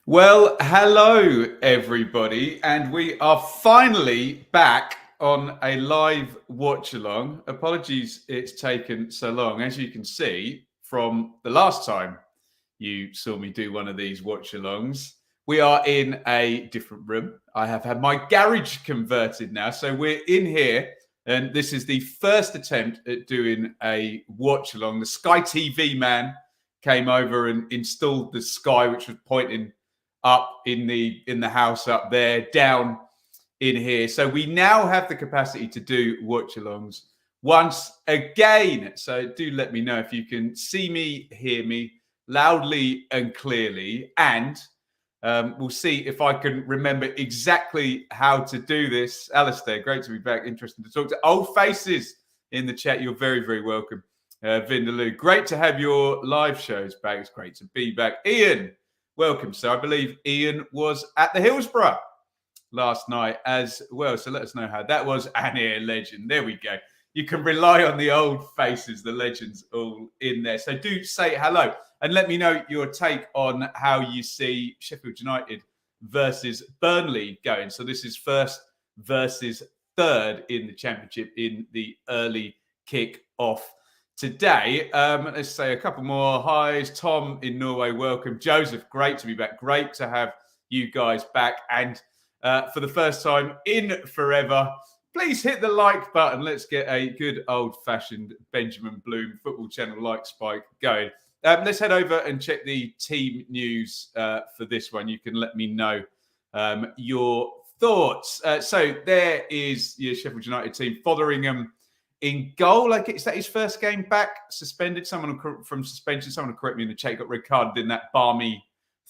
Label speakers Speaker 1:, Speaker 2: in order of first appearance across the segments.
Speaker 1: Well, hello everybody, and we are finally back on a live watch along. Apologies it's taken so long. As you can see from the last time you saw me do one of these watch alongs, we are in a different room. I have had my garage converted now, so we're in here, and this is the first attempt at doing a watch along. The Sky TV man came over and installed the Sky, which was pointing up in the house up there, down in here. So we now have the capacity to do watch-alongs once again. So do let me know if you can see me, hear me loudly and clearly. And we'll see if I can remember exactly how to do this. Alistair, great to be back. Interesting to talk to old faces in the chat. You're very, very welcome. Vindaloo, great to have your live shows back. It's great to be back. Ian, welcome. So I believe Ian was at the Hillsborough last night as well. So let us know how that was. And here, legend. There we go. You can rely on the old faces, the legends all in there. So do say hello and let me know your take on how you see Sheffield United versus Burnley going. So this is first versus third in the Championship in the early kick-off today. Let's say a couple more highs. Tom in Norway, welcome. Joseph, great to be back. Great to have you guys back. And for the first time in forever, please hit the like button. Let's get a good old-fashioned Benjamin Bloom Football Channel like spike going. Let's head over and check the team news for this one. You can let me know your thoughts. So there is your Sheffield United team. Fotheringham in goal. Like, is that his first game back? Suspended. Someone from suspension. Someone will correct me in the chat. Got red carded in that balmy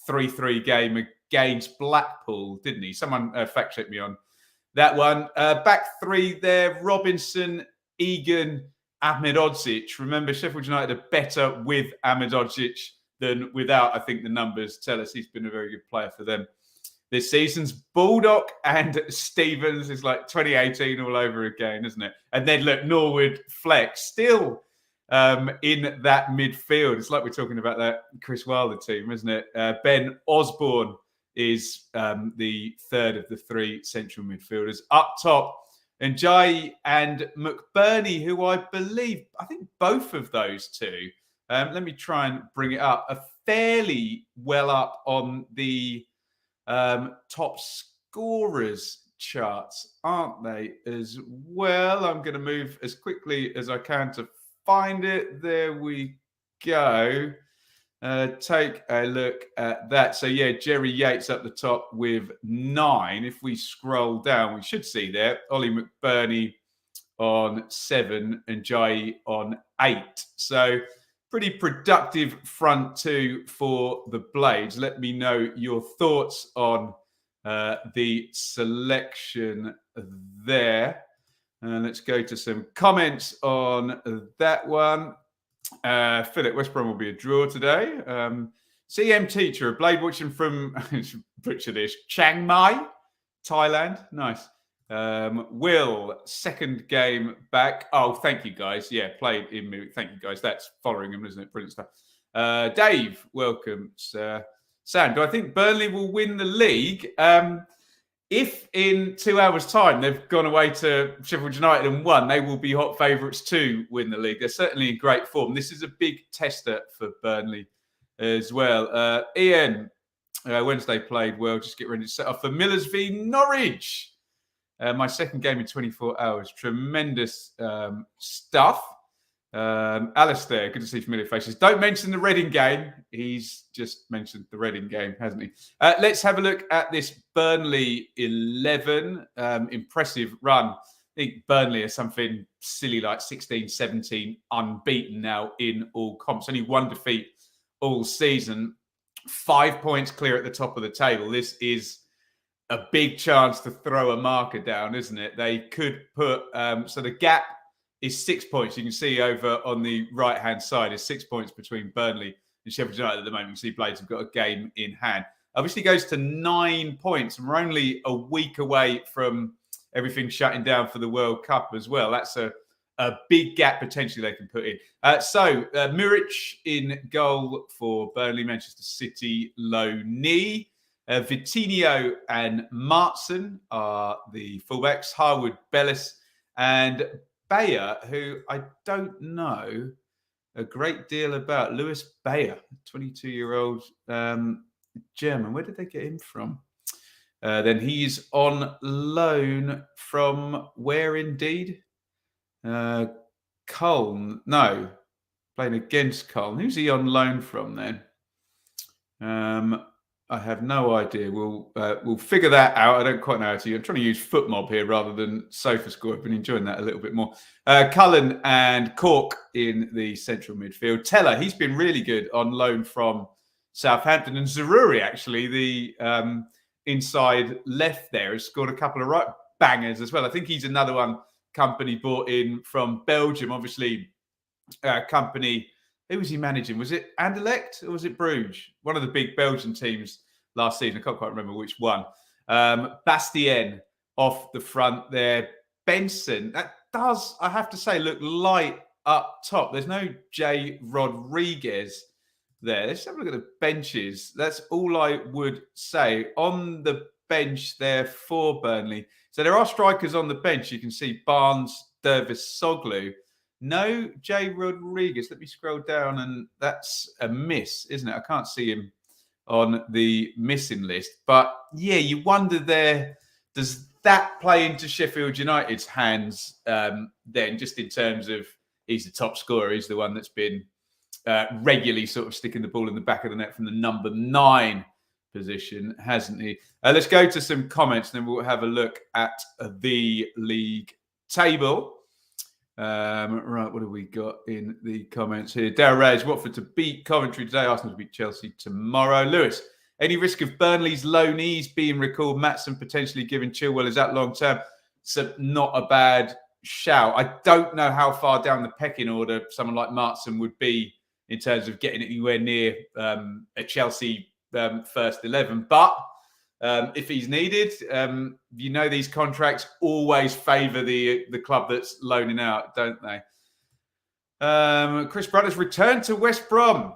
Speaker 1: 3-3 game against Blackpool, didn't he? Someone fact check me on that one. Back three there. Robinson, Egan, Ahmedodzic. Remember, Sheffield United are better with Ahmedodzic than without. I think the numbers tell us he's been a very good player for them this season's. Baldock and Stevens is like 2018 all over again, isn't it? And then look, Norwood, Fleck still in that midfield. It's like we're talking about that Chris Wilder team, isn't it? Ben Osborne is the third of the three central midfielders. Up top, Njai and McBurney, who I think both of those two, let me try and bring it up, are fairly well up on the top scorers charts, aren't they, as well? I'm going to move as quickly as I can to find it. There we go. Take a look at that. So, yeah, Jerry Yates up the top with 9. If we scroll down, we should see there Ollie McBurney on 7 and Jai on 8. So, pretty productive front two for the Blades. Let me know your thoughts on the selection there. And let's go to some comments on that one. Philip, West Brom will be a draw today. CM Teacher, a Blade watching from, butcher this, Chiang Mai, Thailand. Nice. Will, second game back. Oh, thank you, guys. Yeah, played in Munich. Thank you, guys. That's following him, isn't it? Brilliant stuff. Dave, welcome, sir. Sam, do I think Burnley will win the league? If in 2 hours' time they've gone away to Sheffield United and won, they will be hot favourites to win the league. They're certainly in great form. This is a big tester for Burnley as well. Ian, Wednesday played well. Just get ready to set off for Millers v Norwich. My second game in 24 hours. Tremendous stuff. Alistair, good to see familiar faces. Don't mention the Reading game. He's just mentioned the Reading game, hasn't he? Let's have a look at this Burnley 11. Impressive run. I think Burnley are something silly like 16, 17 unbeaten now in all comps. Only one defeat all season. 5 points clear at the top of the table. This is a big chance to throw a marker down, isn't it? They could put... so the gap is 6 points. You can see over on the right-hand side is 6 points between Burnley and Sheffield United at the moment. You can see Blades have got a game in hand. Obviously goes to 9 points, and we're only a week away from everything shutting down for the World Cup as well. That's a big gap potentially they can put in. Muric in goal for Burnley. Manchester City, low knee. Vitinho and Martson are the fullbacks. Harwood, Bellis, and Bayer, who I don't know a great deal about. Lewis Bayer, 22-year-old German. Where did they get him from? Then he's on loan from where indeed? Cologne. No, playing against Cologne. Who's he on loan from then? I have no idea. We'll figure that out. I don't quite know how to. I'm trying to use FootMob here rather than SofaScore. I've been enjoying that a little bit more. Cullen and Cork in the central midfield. Teller, he's been really good on loan from Southampton, and Zaruri actually, the inside left there, has scored a couple of right bangers as well. I think he's another one Company bought in from Belgium. Obviously, Company. Who was he managing? Was it Anderlecht or was it Bruges? One of the big Belgian teams last season. I can't quite remember which one. Bastien off the front there. Benson. That does, I have to say, look light up top. There's no J. Rodriguez there. Let's have a look at the benches. That's all I would say. On the bench there for Burnley. So there are strikers on the bench. You can see Barnes, Dervis, Soglu. No J. Rodriguez. Let me scroll down, and that's a miss, isn't it? I can't see him on the missing list. But yeah, you wonder there, does that play into Sheffield United's hands then, just in terms of he's the top scorer, he's the one that's been regularly sort of sticking the ball in the back of the net from the number 9 position, hasn't he? Let's go to some comments, and then we'll have a look at the league table. Right, what have we got in the comments here? Darryl Reyes, Watford to beat Coventry today, Arsenal to beat Chelsea tomorrow. Lewis, any risk of Burnley's loanees being recalled? Maatson potentially given Chilwell, is that long term? So not a bad shout. I don't know how far down the pecking order someone like Maatson would be in terms of getting anywhere near a Chelsea first 11, but if he's needed, these contracts always favour the club that's loaning out, don't they? Chris Brothers returned to West Brom.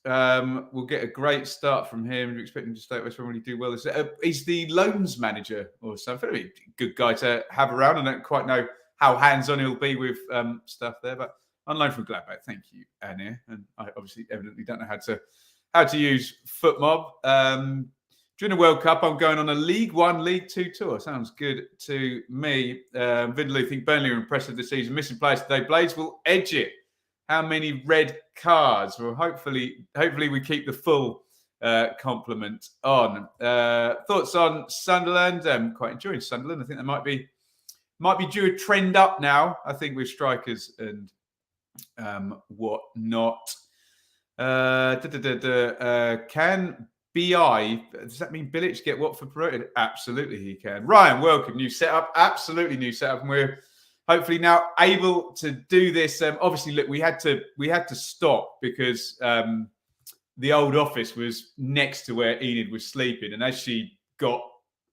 Speaker 1: We'll get a great start from him. We're expecting to stay at West Brom when he do well. He's the loans manager or something. A good guy to have around. I don't quite know how hands-on he'll be with stuff there, but on loan from Gladbach. Thank you, Annie. And I obviously evidently don't know how to use FootMob. During the World Cup, I'm going on a League One, League Two tour. Sounds good to me. Vindaloo think Burnley are impressive this season. Missing players today. Blades will edge it. How many red cards? Well, hopefully we keep the full complement on. Thoughts on Sunderland? I'm quite enjoying Sunderland. I think they might be due a trend up now. I think with strikers and whatnot. Can BI, does that mean Bilic get Watford promoted? Absolutely he can. Ryan, welcome. New setup. Absolutely new setup. And we're hopefully now able to do this. Obviously, look, we had to stop because the old office was next to where Enid was sleeping. And as she got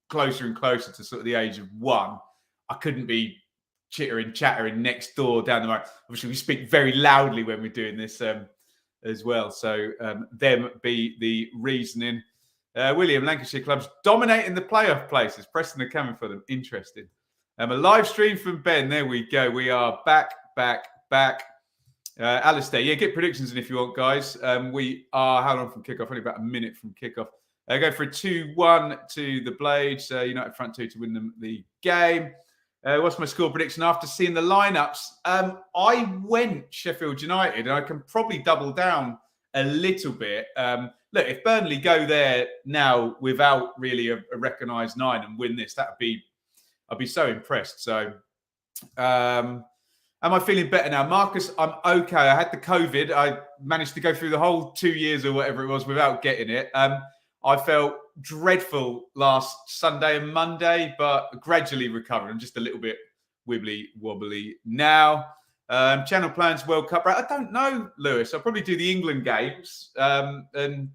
Speaker 1: closer and closer to sort of the age of 1, I couldn't be chattering next door down the road. Obviously, we speak very loudly when we're doing this as well. So them be the reasoning. William, Lancashire clubs dominating the playoff places. Preston are coming for them. Interesting. A live stream from Ben. There we go. We are back. Alistair, yeah, get predictions in if you want, guys. We are, how long from kickoff? Only about a minute from kickoff. Go for a 2-1 to the Blades. United front 2 to win them the game. What's my score prediction after seeing the lineups? I went Sheffield United, and I can probably double down a little bit. Look, if Burnley go there now without really a recognised 9 and win this, I'd be so impressed. So, am I feeling better now, Marcus? I'm okay. I had the COVID. I managed to go through the whole 2 years or whatever it was without getting it. I felt dreadful last Sunday and Monday, but gradually recovered. I'm just a little bit wibbly wobbly now. Channel plans World Cup. I don't know, Lewis. I'll probably do the England games and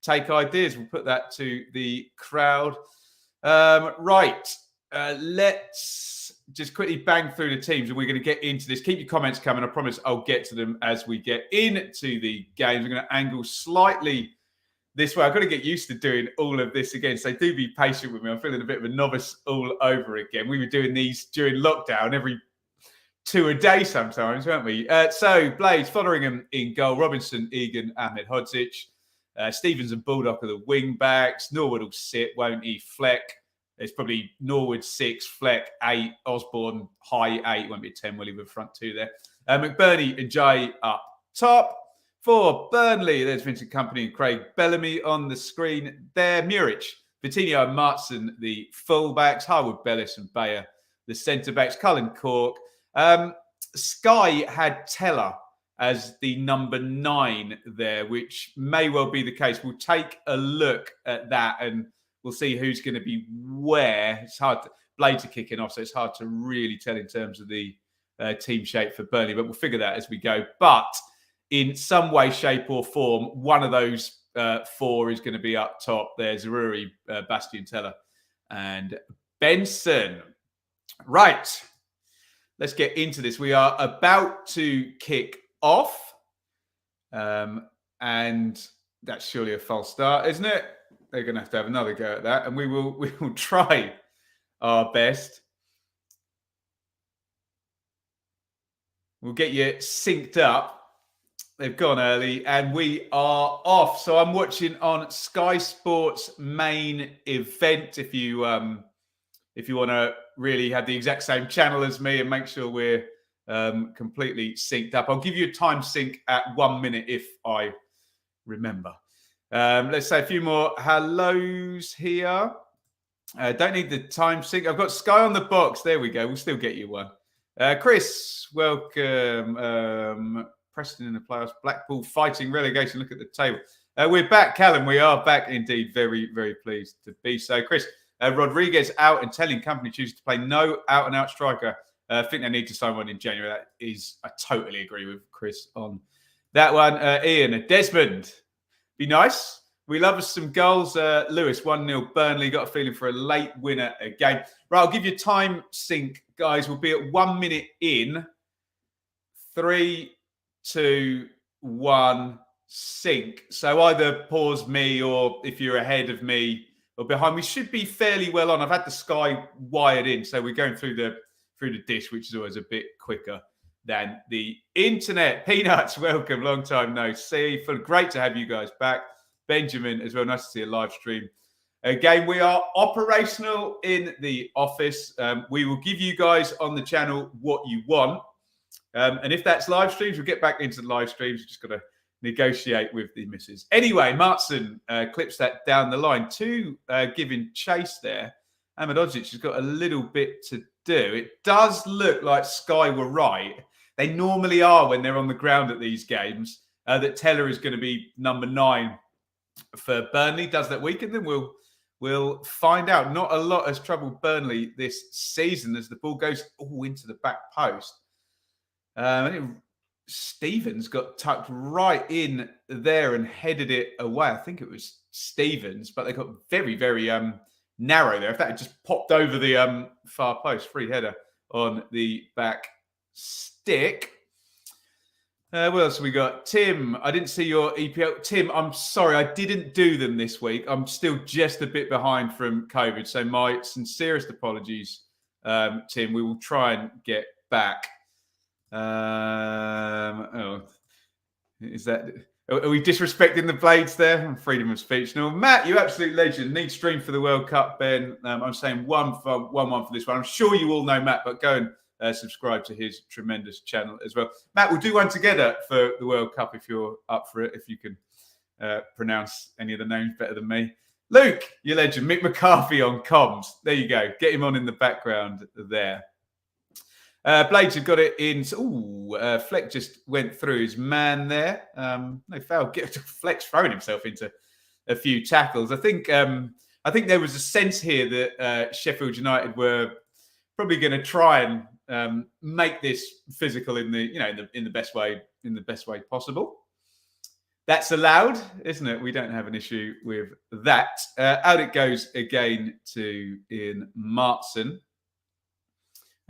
Speaker 1: take ideas. We'll put that to the crowd. Right. Let's just quickly bang through the teams, and we're going to get into this. Keep your comments coming. I promise I'll get to them as we get into the games. I'm going to angle slightly this way. I've got to get used to doing all of this again. So do be patient with me. I'm feeling a bit of a novice all over again. We were doing these during lockdown every 2 a day sometimes, weren't we? So Blades, Fotheringham in goal, Robinson, Egan, Ahmed Hodzic, Stevens and Baldock are the wing backs. Norwood will sit, won't he? Fleck. It's probably Norwood 6, Fleck 8, Osborne high 8. Won't be a 10, will he, with front 2 there. McBurney and Jay up top. For Burnley, there's Vincent Kompany and Craig Bellamy on the screen there. Muric, Vitinho and Martson, the full-backs. Harwood, Bellis and Bayer, the centre-backs. Cullen Cork. Sky had Teller as the number 9 there, which may well be the case. We'll take a look at that and we'll see who's going to be where. It's hard. Blades are kicking off, so it's hard to really tell in terms of the team shape for Burnley, but we'll figure that as we go. But in some way, shape or form, one of those 4 is going to be up top. There's Ruri, Bastian Teller and Benson. Right. Let's get into this. We are about to kick off. And that's surely a false start, isn't it? They're going to have another go at that. And we will try our best. We'll get you synced up. They've gone early and we are off. So I'm watching on Sky Sports main event. If you want to really have the exact same channel as me and make sure we're completely synced up, I'll give you a time sync at 1 minute if I remember. Let's say a few more hellos here. Don't need the time sync. I've got Sky on the box. There we go. We'll still get you one. Chris, welcome. Preston in the playoffs. Blackpool fighting relegation. Look at the table. We're back, Callum. We are back indeed. Very, very pleased to be so. Chris, Rodriguez out and telling Company chooses to play no out-and-out striker. I think they need to sign one in January. That is, I totally agree with Chris on that one. Ian, Desmond. Be nice. We love us some goals. Lewis, 1-0 Burnley. Got a feeling for a late winner again. Right, I'll give you time sync, guys. We'll be at 1 minute in. 3, 2, 1, sync. So either pause me or if you're ahead of me or behind, we should be fairly well on. I've had the Sky wired in, so we're going through the dish, which is always a bit quicker than the internet. Peanuts, welcome. Long time no see. Great to have you guys back. Benjamin as well. Nice to see a live stream. Again, we are operational in the office. We will give you guys on the channel what you want. And if that's live streams, we'll get back into the live streams. We've just got to negotiate with the missus. Anyway, Martson clips that down the line. 2 giving chase there. Ahmed Hodzic has got a little bit to do. It does look like Sky were right. They normally are when they're on the ground at these games. That Teller is going to be number 9 for Burnley. Does that weaken them? We'll find out. Not a lot has troubled Burnley this season as the ball goes into the back post. Stevens got tucked right in there and headed it away. I think it was Stevens, but they got very, very narrow there. If that had just popped over the far post, free header on the back stick. What else have we got? Tim, I didn't see your EPL. Tim, I'm sorry, I didn't do them this week. I'm still just a bit behind from COVID. So my sincerest apologies, Tim. We will try and get back. Is that... Are we disrespecting the Blades there? Freedom of speech. No, Matt, you absolute legend. Need stream for the World Cup, Ben. I'm saying 1-1 for this one. I'm sure you all know Matt, but go and subscribe to his tremendous channel as well. Matt, we'll do one together for the World Cup if you're up for it, if you can pronounce any of the names better than me. Luke, you legend. Mick McCarthy on comms. There you go. Get him on in the background there. Blades have got it in. Fleck just went through his man there. No foul. Fleck's thrown himself into a few tackles. I think there was a sense here that Sheffield United were probably going to try and make this physical in the best way possible. That's allowed, isn't it? We don't have an issue with that. Out it goes again to Ian Martson.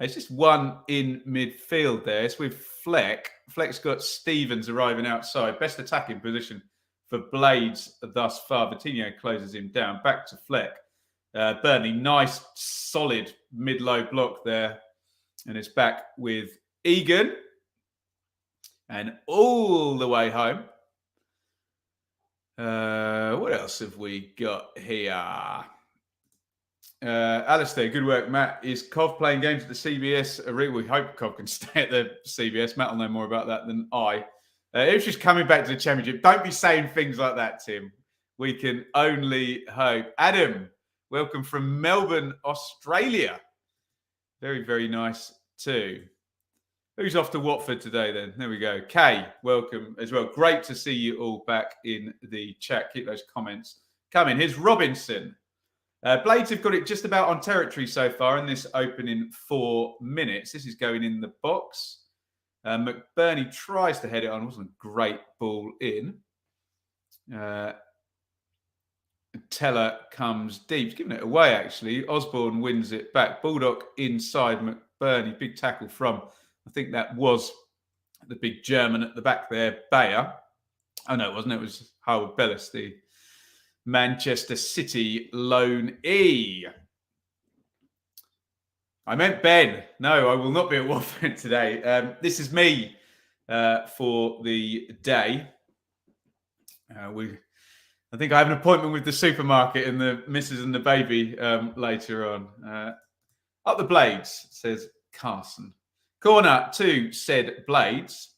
Speaker 1: It's just one in midfield there. It's with Fleck. Fleck's got Stevens arriving outside. Best attacking position for Blades thus far. Vitinho closes him down. Back to Fleck. Burnley, nice, solid mid-low block there. And it's back with Egan. And all the way home. What else have we got here? Alistair, good work, Matt. Is Cov playing games at the CBS? We hope Cov can stay at the CBS. Matt will know more about that than I. It's just coming back to the Championship. Don't be saying things like that, Tim. We can only hope. Adam, welcome from Melbourne, Australia. Very, very nice too. Who's off to Watford today then? There we go. Kay, welcome as well. Great to see you all back in the chat. Keep those comments coming. Here's Robinson. Blades have got it just about on territory so far in this opening 4 minutes. This is going in the box. McBurney tries to head it on. It wasn't a great ball in. Teller comes deep. He's giving it away, actually. Osborne wins it back. Baldock inside McBurney. Big tackle from, I think that was the big German at the back there, Bayer. Oh, no, it wasn't. It was Howard Bellis, the Manchester City loan E. I meant Ben. No, I will not be at Watford today. This is me for the day. I think I have an appointment with the supermarket and the missus and the baby later on. Up the Blades, says Carson. Corner to said Blades.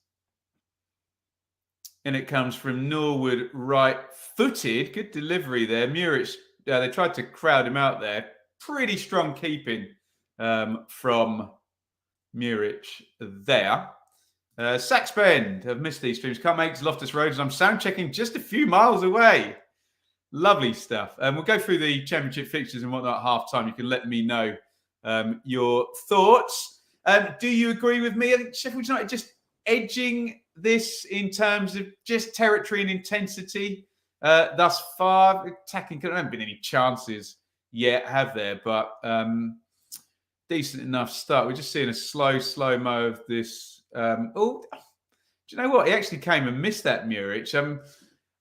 Speaker 1: And it comes from Norwood, right-footed. Good delivery there. Muric, they tried to crowd him out there. Pretty strong keeping from Muric there. Saxbend have missed these streams. Can't make Loftus Road. I'm sound checking just a few miles away. Lovely stuff. We'll go through the Championship fixtures and whatnot at half time. You can let me know your thoughts. Do you agree with me? I think Sheffield United just edging this in terms of just territory and intensity thus far. Attacking, there haven't been any chances yet, have there? But decent enough start. We're just seeing a slow-mo of this. Do you know what? He actually came and missed that, Muric.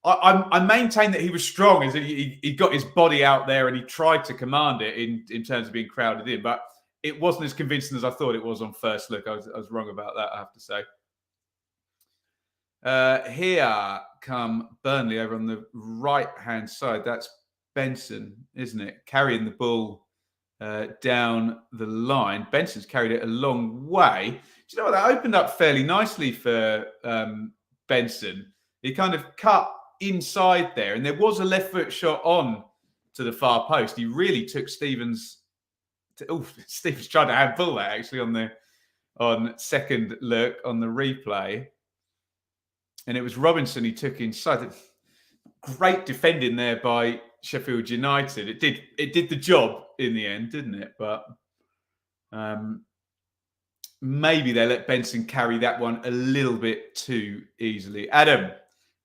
Speaker 1: I maintain that he was strong as he got his body out there and he tried to command it in terms of being crowded in, but it wasn't as convincing as I thought it was on first look. I was wrong about that, I have to say. Here come Burnley over on the right-hand side. That's Benson, isn't it? Carrying the ball down the line. Benson's carried it a long way. Do you know what? That opened up fairly nicely for Benson. He kind of cut inside there, and there was a left foot shot on to the far post. He really took Stevens. Stevens tried to handball that actually on second look on the replay. And it was Robinson he took inside. Great defending there by Sheffield United. It did the job in the end, didn't it? But maybe they let Benson carry that one a little bit too easily. Adam,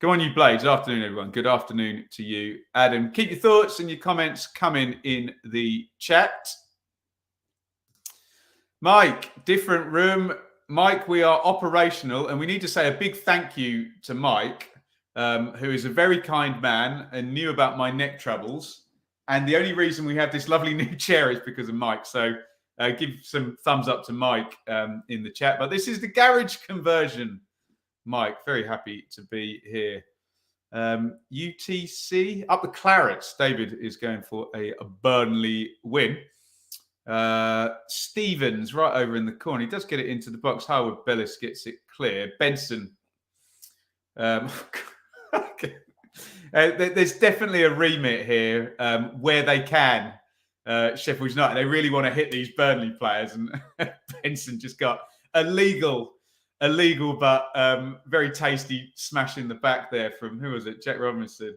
Speaker 1: come on, you Blades. Good afternoon, everyone. Good afternoon to you, Adam. Keep your thoughts and your comments coming in the chat. Mike, different room. Mike, we are operational, and we need to say a big thank you to Mike, who is a very kind man and knew about my neck troubles. And the only reason we have this lovely new chair is because of Mike. So give some thumbs up to Mike in the chat. But this is the garage conversion. Mike, very happy to be here. UTC, up the Clarets. David is going for a Burnley win. Stevens right over in the corner. He does get it into the box. Howard Bellis gets it clear. Benson. There's definitely a remit here where they can. Sheffield United, they really want to hit these Burnley players, and Benson just got a legal but very tasty smash in the back there from, who was it? Jack Robinson.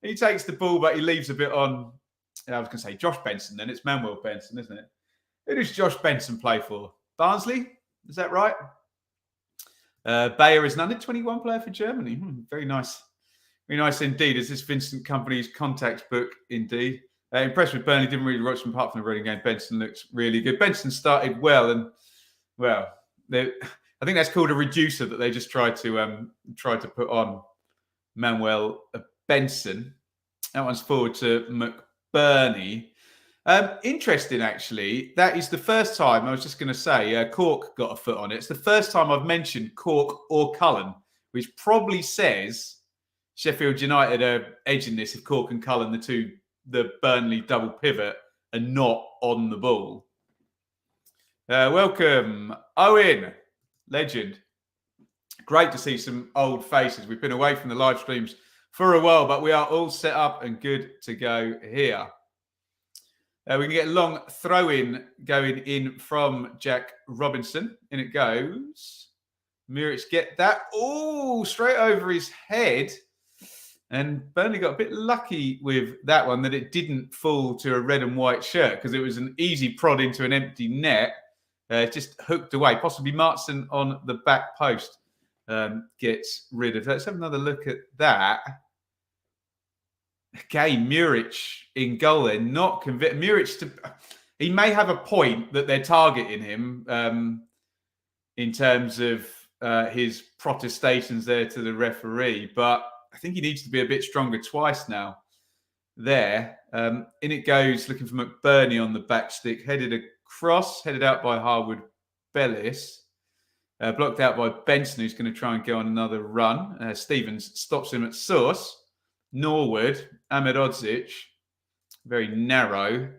Speaker 1: He takes the ball, but he leaves a bit on. I was going to say Josh Benson, then it's Manuel Benson, isn't it? Who does Josh Benson play for? Barnsley? Is that right? Bayer is an under-21 player for Germany. Very nice. Very nice indeed. Is this Vincent Company's contacts book indeed? Impressed with Burnley, didn't really watch them apart from the Reading game. Benson looks really good. Benson started well, and I think that's called a reducer that they just tried to put on Manuel Benson. That one's forward to McBurney. Interesting, actually. That is the first time, I was just going to say, Cork got a foot on it. It's the first time I've mentioned Cork or Cullen, which probably says Sheffield United are edging this if Cork and Cullen, the Burnley double pivot, are not on the ball. Welcome, Owen, legend. Great to see some old faces. We've been away from the live streams for a while, but we are all set up and good to go here. We can get a long throw-in going in from Jack Robinson. In it goes. Muric get that. Oh, straight over his head. And Burnley got a bit lucky with that one, that it didn't fall to a red and white shirt, because it was an easy prod into an empty net. Just hooked away. Possibly Martson on the back post gets rid of that. Let's have another look at that. Again, Muric in goal there, not convinced. Muric, he may have a point that they're targeting him in terms of his protestations there to the referee, but I think he needs to be a bit stronger twice now. There, in it goes, looking for McBurney on the back stick, headed across, headed out by Harwood Bellis, blocked out by Benson, who's going to try and go on another run. Stevens stops him at source. Norwood, Ahmed Odzic, very narrow.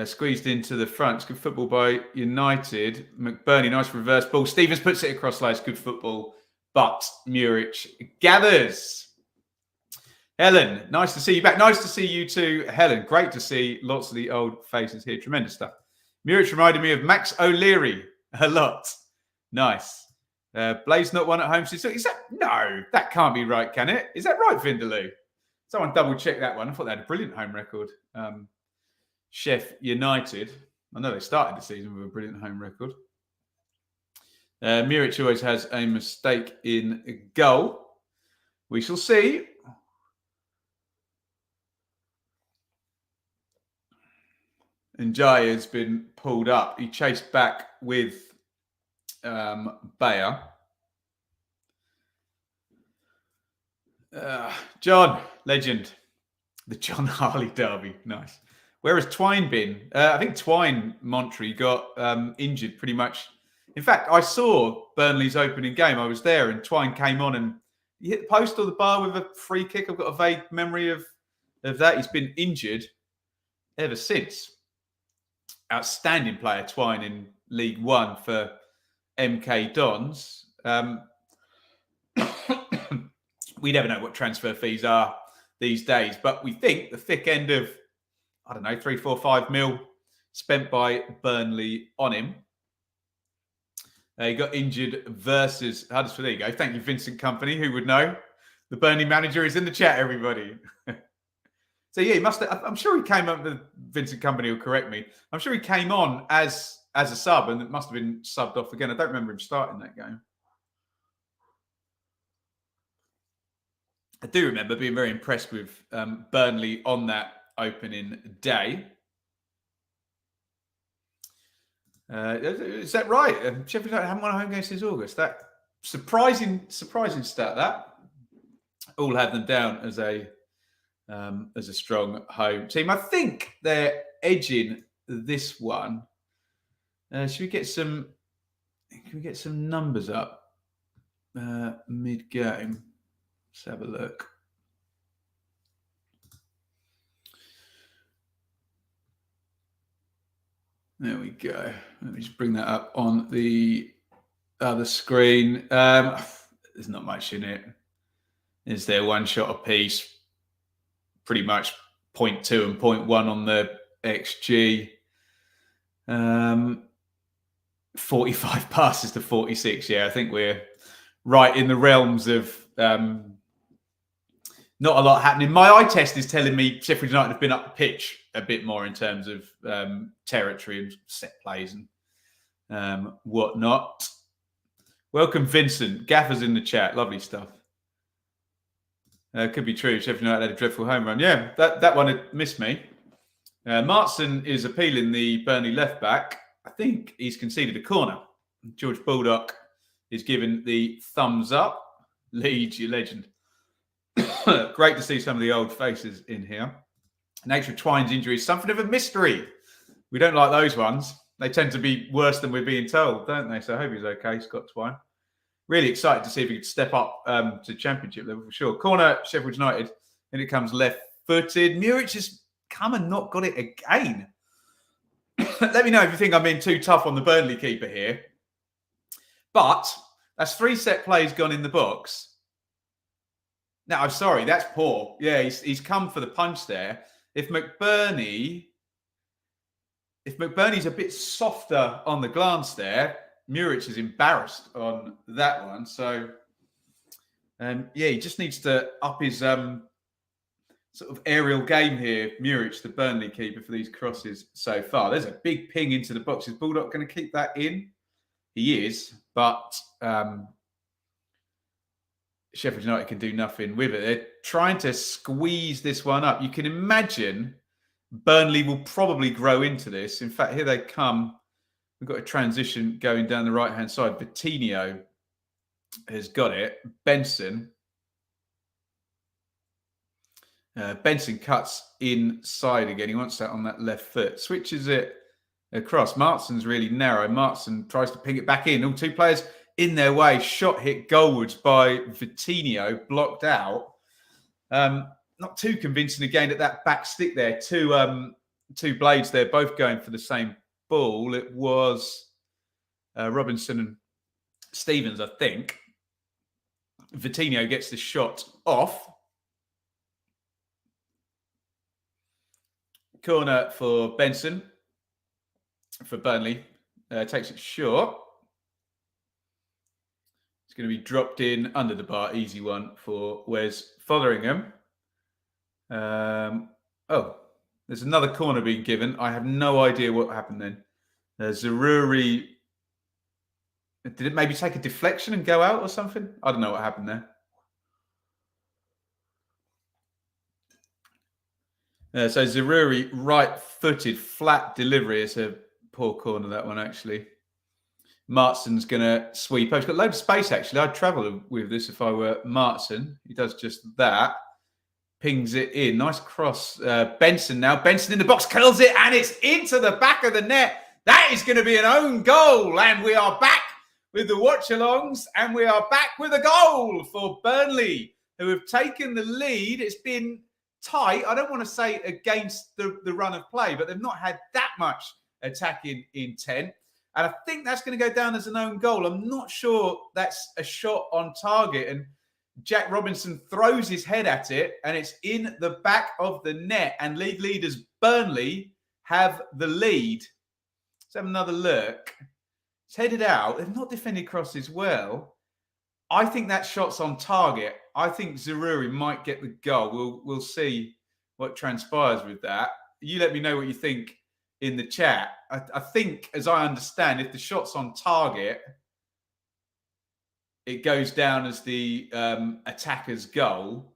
Speaker 1: Squeezed into the front. It's good football by United. McBurney, nice reverse ball. Stevens puts it across line. It's good football, but Muric gathers. Helen, nice to see you back. Nice to see you too, Helen. Great to see lots of the old faces here. Tremendous stuff. Muric reminded me of Max O'Leary a lot. Nice. Blaze not won at home. Is that, no, that can't be right, can it? Is that right, Vindaloo? Someone double check that one. I thought they had a brilliant home record. Sheffield United. I know they started the season with a brilliant home record. Muric always has a mistake in goal. We shall see. And Jai has been pulled up. He chased back with Bayer. John, legend. The John Harley derby. Nice. Where has Twine been? I think Twine Montree got injured pretty much. In fact, I saw Burnley's opening game. I was there and Twine came on and he hit the post or the bar with a free kick. I've got a vague memory of that. He's been injured ever since. Outstanding player, Twine, in League One for MK Dons. We never know what transfer fees are these days, but we think the thick end of, I don't know, 3, 4, 5 mil spent by Burnley on him. He got injured versus Huddersfield. There you go. Thank you, Vincent Company. Who would know? The Burnley manager is in the chat, everybody. So yeah, he must have, I'm sure he came up, the Vincent Company will correct me. I'm sure he came on as a sub and it must have been subbed off again. I don't remember him starting that game. I do remember being very impressed with Burnley on that opening day. Is that right? Sheffield United haven't won a home game since August. That surprising stat. That all have them down as a strong home team. I think they're edging this one. Should we get some? Can we get some numbers up mid-game? Let's have a look. There we go. Let me just bring that up on the other screen. There's not much in it. Is there one shot apiece? Pretty much 0.2 and 0.1 on the XG. 45 passes to 46. Yeah, I think we're right in the realms of not a lot happening. My eye test is telling me Sheffield United have been up the pitch a bit more in terms of territory and set plays and whatnot. Welcome, Vincent. Gaffer's in the chat. Lovely stuff. Could be true. Sheffield United had a dreadful home run. Yeah, that one had missed me. Martson is appealing the Burnley left back. I think he's conceded a corner. George Baldock is given the thumbs up. Leeds, you legend. Great to see some of the old faces in here. Nature of Twine's injury is something of a mystery. We don't like those ones. They tend to be worse than we're being told, don't they? So I hope he's okay, Scott Twine. Really excited to see if he could step up to Championship level for sure. Corner, Sheffield United. Then it comes left-footed. Muric has come and not got it again. Let me know if you think I'm being too tough on the Burnley keeper here. But that's 3 set plays gone in the box. Now, I'm sorry, that's poor. Yeah, he's come for the punch there. If McBurney's a bit softer on the glance there, Muric is embarrassed on that one. So, yeah, he just needs to up his sort of aerial game here. Muric, the Burnley keeper, for these crosses so far. There's a big ping into the box. Is Bulldog going to keep that in? He is, but Sheffield United can do nothing with it. They're trying to squeeze this one up. You can imagine Burnley will probably grow into this. In fact, here they come. We've got a transition going down the right-hand side. Vitinho has got it. Benson. Benson cuts inside again. He wants that on that left foot. Switches it across. Martson's really narrow. Martson tries to ping it back in. All 2 players in their way. Shot hit goalwards by Vitinho. Blocked out. Not too convincing again at that back stick there. Two blades there, both going for the same ball. It was Robinson and Stevens, I think. Vitinho gets the shot off. Corner for Benson for Burnley. Takes it short. It's going to be dropped in under the bar. Easy one for Wes Fotheringham. Oh, there's another corner being given. I have no idea what happened then. Zaruri, did it maybe take a deflection and go out or something? I don't know what happened there. So Zaruri, right-footed, flat delivery. It's a poor corner, that one, actually. Martson's going to sweep. He's got loads of space, actually. I'd travel with this if I were Martson. He does just that. Pings it in. Nice cross. Benson now. Benson in the box. Curls it, and it's into the back of the net. That is going to be an own goal. And we are back with the watch-alongs. And we are back with a goal for Burnley, who have taken the lead. It's been tight. I don't want to say against the run of play, but they've not had that much attacking intent. And I think that's going to go down as an own goal. I'm not sure that's a shot on target. And Jack Robinson throws his head at it, and it's in the back of the net. And league leaders Burnley have the lead. Let's have another look. It's headed out. They've not defended crosses well. I think that shot's on target. I think Zaruri might get the goal. We'll see what transpires with that. You let me know what you think in the chat. I think, as I understand, if the shot's on target, it goes down as the attacker's goal.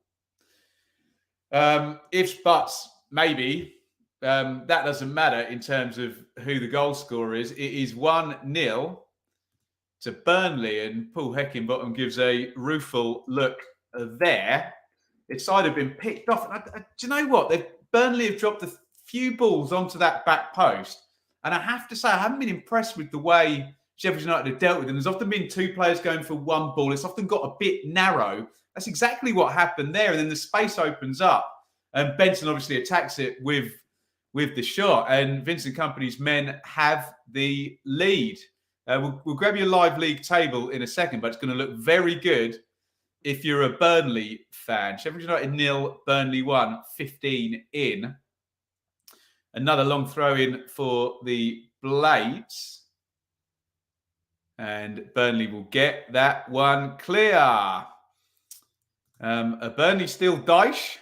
Speaker 1: Ifs, buts, maybe. That doesn't matter in terms of who the goal scorer is. It is 1-0 to Burnley, and Paul Heckingbottom gives a rueful look there. It's either been picked off. Do you know what? Burnley have dropped a few balls onto that back post, and I have to say, I haven't been impressed with the way Sheffield United have dealt with them. There's often been 2 players going for one ball. It's often got a bit narrow. That's exactly what happened there, and then the space opens up, and Benson obviously attacks it with the shot, and Vincent Kompany's men have the lead. We'll grab your live league table in a second, but it's going to look very good if you're a Burnley fan. Sheffield United 0, Burnley 1, 15 in. Another long throw in for the Blades. And Burnley will get that one clear. A Burnley still Dyche?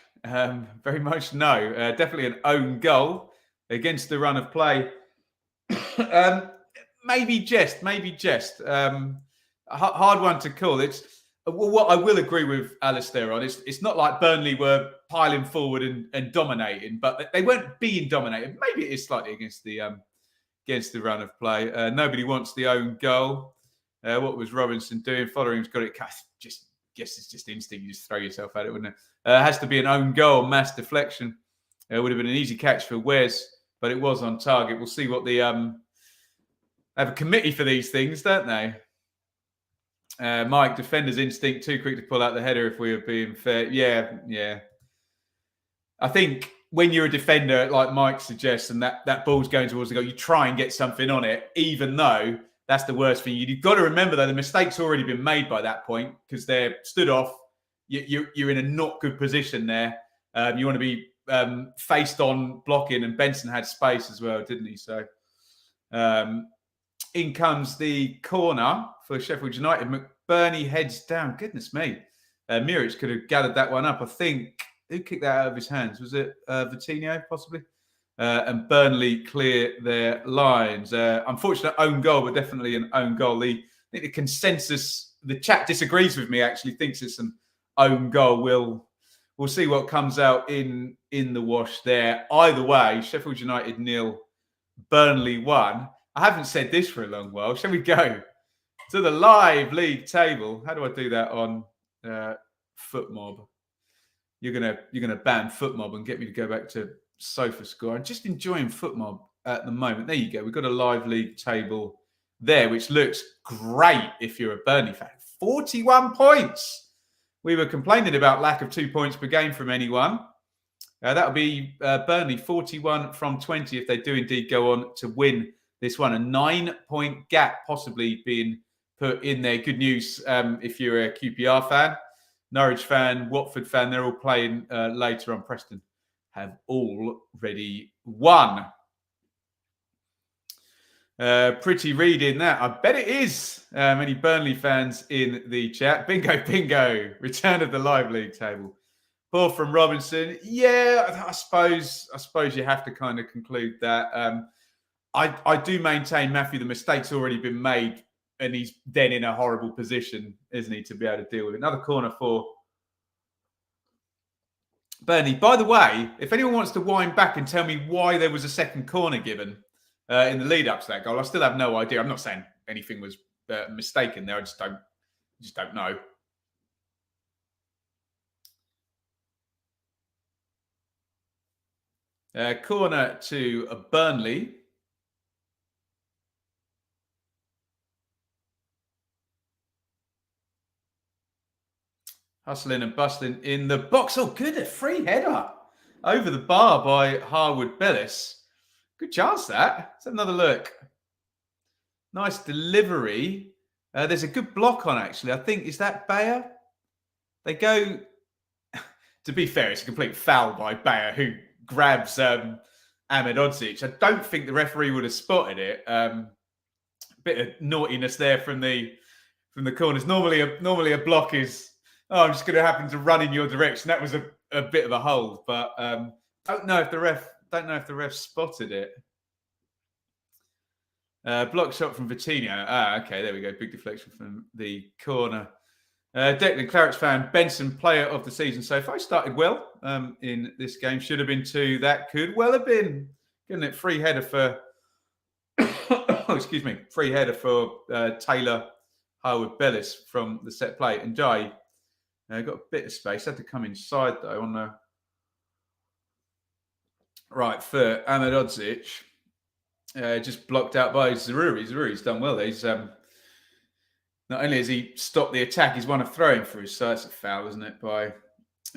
Speaker 1: Very much no. Definitely an own goal against the run of play. Maybe jest. A hard one to call. It's what I will agree with Alistair on. It's not like Burnley were piling forward and dominating, but they weren't being dominated. Maybe it is slightly against the run of play. Nobody wants the own goal. What was Robinson doing? Fotheringham's got it just guess it's just instinct. You just throw yourself at it, wouldn't it? Has to be an own goal, mass deflection. It would have been an easy catch for Wes, but it was on target. We'll see what the have a committee for these things, don't they? Mike, defender's instinct, too quick to pull out the header if we were being fair. Yeah. I think when you're a defender, like Mike suggests, and that ball's going towards the goal, you try and get something on it, even though that's the worst thing. You've got to remember, though, the mistake's already been made by that point because they're stood off. You're in a not good position there. You want to be faced on blocking, and Benson had space as well, didn't he? So in comes the corner for Sheffield United. McBurney heads down. Goodness me. Muric could have gathered that one up. I think, who kicked that out of his hands? Was it Vitinho, possibly? And Burnley clear their lines. Unfortunate own goal, but definitely an own goal. I think the consensus, the chat disagrees with me, actually, thinks it's an own goal. We'll see what comes out in the wash there. Either way, Sheffield United 0, Burnley 1. I haven't said this for a long while. Shall we go to the live league table? How do I do that on FootMob? You're gonna ban FootMob and get me to go back to SofaScore. I'm just enjoying FootMob at the moment. There you go. We've got a live league table there, which looks great if you're a Burnley fan. 41 points. We were complaining about lack of 2 points per game from anyone. That'll be Burnley 41 from 20 if they do indeed go on to win this one. A 9-point gap possibly being put in there. Good news if you're a QPR fan, Norwich fan, Watford fan. They're all playing later on. Preston have already won. Pretty reading that. I bet it is. Many Burnley fans in the chat. Bingo. Return of the live league table. Ball from Robinson. Yeah, I suppose you have to kind of conclude that. I do maintain, Matthew, the mistake's already been made, and he's then in a horrible position, isn't he, to be able to deal with it. Another corner for Burnley. By the way, if anyone wants to wind back and tell me why there was a second corner given in the lead up to that goal, I still have no idea. I'm not saying anything was mistaken there. I just don't know. Corner to Burnley. Hustling and bustling in the box. Oh, good. A free header over the bar by Harwood Bellis. Good chance, that. Let's have another look. Nice delivery. There's a good block on, actually. I think, is that Bayer? They go... To be fair, it's a complete foul by Bayer, who grabs Ahmed Odzic. I don't think the referee would have spotted it. Bit of naughtiness there from the corners. Normally a block is... Oh, I'm just going to happen to run in your direction. That was a bit of a hold, but don't know if the ref spotted it. Block shot from Vitinho. Okay, there we go. Big deflection from the corner. Declan Claret's fan, Benson, player of the season so far. Started well in this game. Should have been 2. That could well have been. Getting it free header for. Excuse me, free header for Taylor Harwood Bellis from the set play. And Jai. Got a bit of space. Had to come inside, though, on the right foot. Ahmed Odzic just blocked out by Zaruri. Zaruri's done well there. He's, not only has he stopped the attack, he's won a throw-in through. So that's a foul, isn't it, by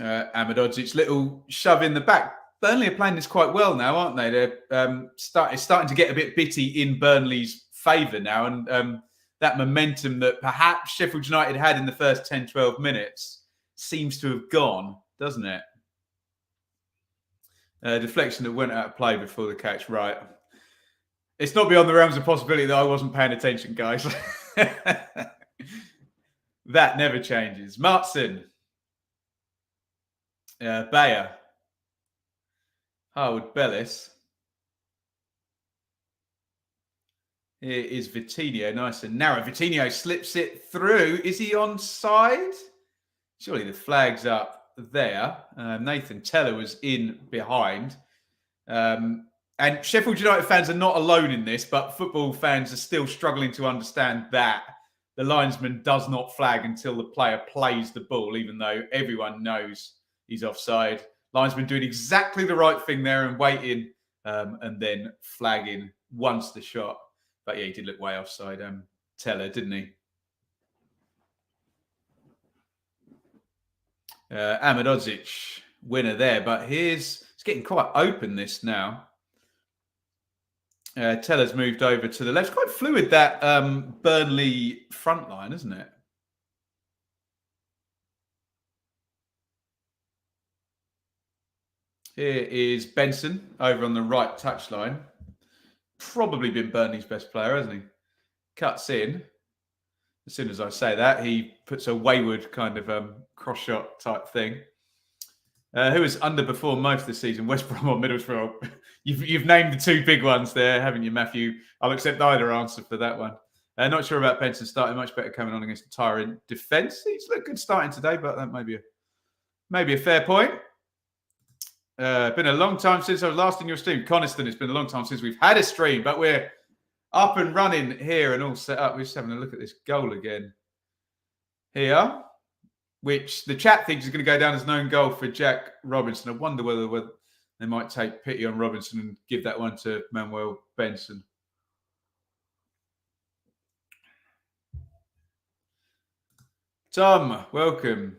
Speaker 1: Ahmed Odzic. Little shove in the back. Burnley are playing this quite well now, aren't they? They're starting to get a bit bitty in Burnley's favour now. And that momentum that perhaps Sheffield United had in the first 10, 12 minutes seems to have gone, doesn't it? Deflection that went out of play before the catch. Right. It's not beyond the realms of possibility that I wasn't paying attention, guys. That never changes. Martson. Bayer. Harwood Bellis. Here is Vitinho. Nice and narrow. Vitinho slips it through. Is he onside? Surely the flag's up there. Nathan Teller was in behind. And Sheffield United fans are not alone in this, but football fans are still struggling to understand that the linesman does not flag until the player plays the ball, even though everyone knows he's offside. Linesman doing exactly the right thing there and waiting and then flagging once the shot. But yeah, he did look way offside, Teller, didn't he? Ahmed Odzic, winner there. But it's getting quite open, this now. Teller's moved over to the left. It's quite fluid, that Burnley front line, isn't it? Here is Benson over on the right touchline. Probably been Burnley's best player, hasn't he? Cuts in. As soon as I say that, he puts a wayward kind of cross shot type thing. Who has underperformed most of the season? West Brom or Middlesbrough? You've named the two big ones there, haven't you, Matthew? I'll accept either answer for that one. Not sure about Benson starting. Much better coming on against a tiring defence. He's looked good starting today, but that may be a fair point. Been a long time since I was last in your stream. Coniston, it's been a long time since we've had a stream, but we're up and running here and all set up. We're just having a look at this goal again here, which the chat thinks is going to go down as an own goal for Jack Robinson. I wonder whether they might take pity on Robinson and give that one to Manuel Benson. Tom, welcome.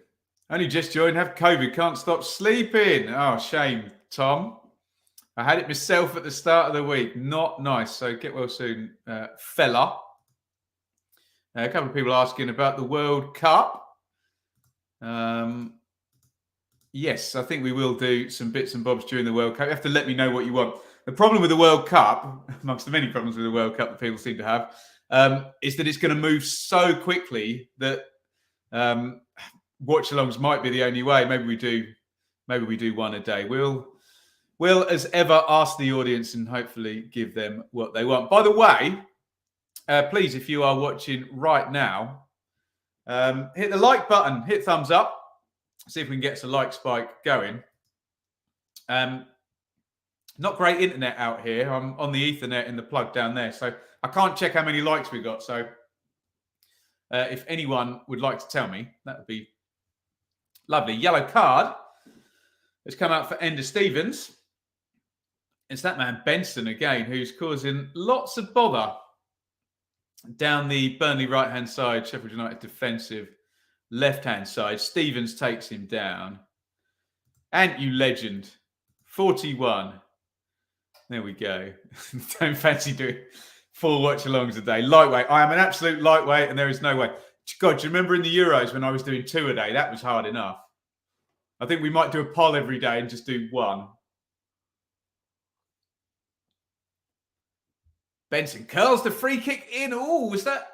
Speaker 1: Only just joined, have COVID, can't stop sleeping. Oh, shame, Tom. I had it myself at the start of the week. Not nice. So get well soon, fella. A couple of people asking about the World Cup. Yes, I think we will do some bits and bobs during the World Cup. You have to let me know what you want. The problem with the World Cup, amongst the many problems with the World Cup that people seem to have, is that it's going to move so quickly that watch-alongs might be the only way. Maybe we do one a day. We'll as ever ask the audience and hopefully give them what they want. By the way, please, if you are watching right now, hit the like button, hit thumbs up, see if we can get a like spike going. Not great internet out here. I'm on the Ethernet in the plug down there, so I can't check how many likes we got. So if anyone would like to tell me, that would be lovely. Yellow card has come out for Ender Stevens. It's that man Benson again, who's causing lots of bother down the Burnley right-hand side, Sheffield United defensive left-hand side. Stevens takes him down. And you legend, 41. There we go. Don't fancy doing 4 watch-alongs a day. Lightweight. I am an absolute lightweight, and there is no way. God, do you remember in the Euros when I was doing 2 a day? That was hard enough. I think we might do a poll every day and just do 1. Benson curls the free kick in. Oh, was that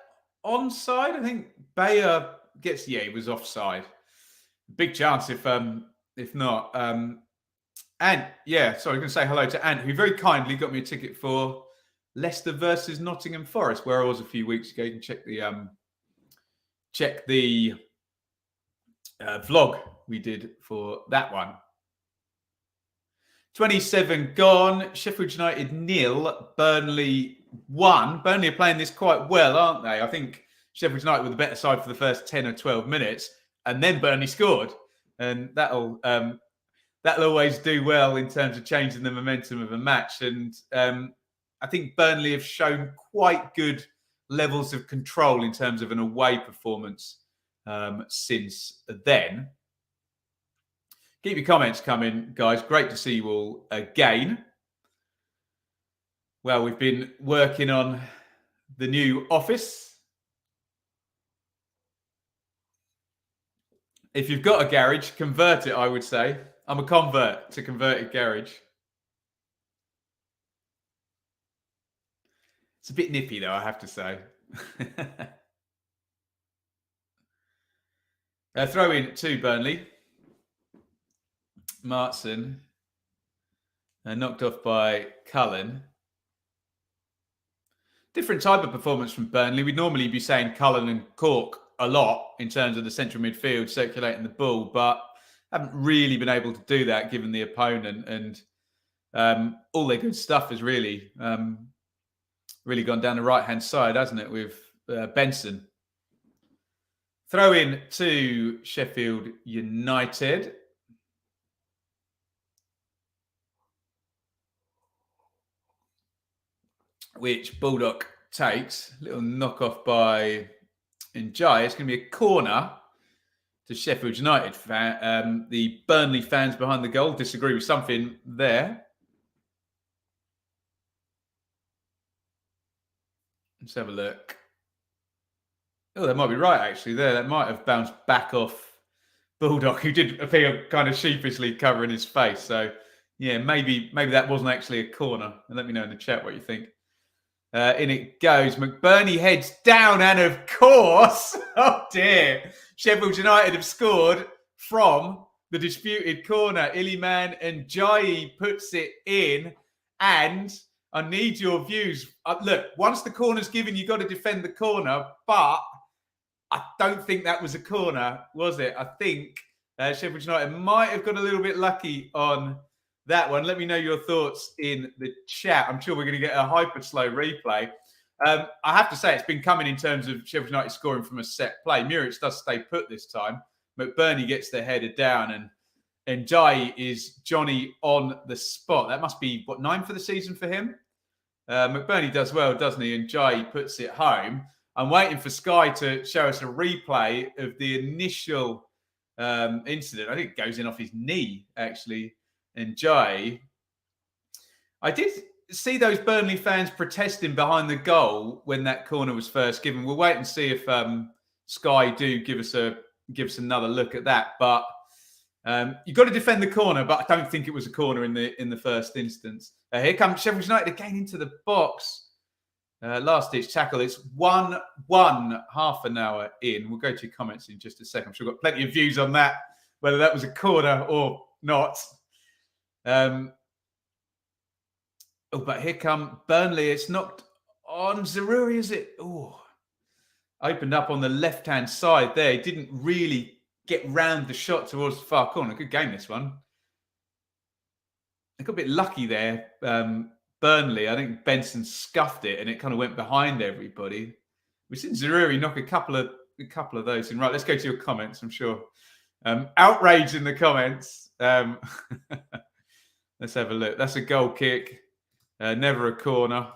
Speaker 1: onside? I think Bayer gets. Yeah, he was offside. Big chance if not. Ant, yeah. Sorry, I'm going to say hello to Ant, who very kindly got me a ticket for Leicester versus Nottingham Forest, where I was a few weeks ago. You can check the vlog we did for that one. 27 gone. Sheffield United 0, Burnley 1. Burnley are playing this quite well, aren't they? I think Sheffield United were the better side for the first 10 or 12 minutes, and then Burnley scored. And that'll always do well in terms of changing the momentum of a match. And I think Burnley have shown quite good levels of control in terms of an away performance since then. Keep your comments coming, guys. Great to see you all again. Well, we've been working on the new office. If you've got a garage, convert it, I would say. I'm a convert to converted garage. It's a bit nippy, though, I have to say. Throw in to Burnley. Martson. Knocked off by Cullen. Different type of performance from Burnley. We'd normally be saying Cullen and Cork a lot in terms of the central midfield circulating the ball, but haven't really been able to do that given the opponent. And all their good stuff has really gone down the right-hand side, hasn't it, with Benson. Throw in to Sheffield United. Which Baldock takes. Little knock-off by Njai. It's going to be a corner to Sheffield United. The Burnley fans behind the goal disagree with something there. Let's have a look. Oh, that might be right, actually. There, that might have bounced back off Baldock, who did appear kind of sheepishly covering his face. So, yeah, maybe that wasn't actually a corner. And let me know in the chat what you think. In it goes. McBurney heads down, and of course, oh dear, Sheffield United have scored from the disputed corner. Iliman and Njai puts it in, and I need your views. Look, once the corner's given, you've got to defend the corner, but I don't think that was a corner, was it? I think Sheffield United might have got a little bit lucky on that one. Let me know your thoughts in the chat. I'm sure we're going to get a hyper slow replay. I have to say, it's been coming in terms of Sheffield United scoring from a set play. Muric does stay put this time. McBurney gets the header down, and Njai is Johnny on the spot. That must be, 9 for the season for him? McBurney does well, doesn't he? And Njai puts it home. I'm waiting for Sky to show us a replay of the initial incident. I think it goes in off his knee, actually. And Njai, I did see those Burnley fans protesting behind the goal when that corner was first given. We'll wait and see if Sky do give us another look at that. But you've got to defend the corner, but I don't think it was a corner in the first instance. Here comes Sheffield United again into the box. Last ditch tackle. It's 1-1, half an hour in. We'll go to your comments in just a second. I'm sure we've got plenty of views on that, whether that was a corner or not. But here come Burnley. It's knocked on Zaroury, is it? Oh, opened up on the left-hand side there. He didn't really get round the shot towards the far corner. Good game, this one. They got a bit lucky there. Burnley, I think Benson scuffed it and it kind of went behind everybody. We've seen Zaroury knock a couple of those in. Right, let's go to your comments, I'm sure. Outrage in the comments. Let's have a look. That's a goal kick. Never a corner.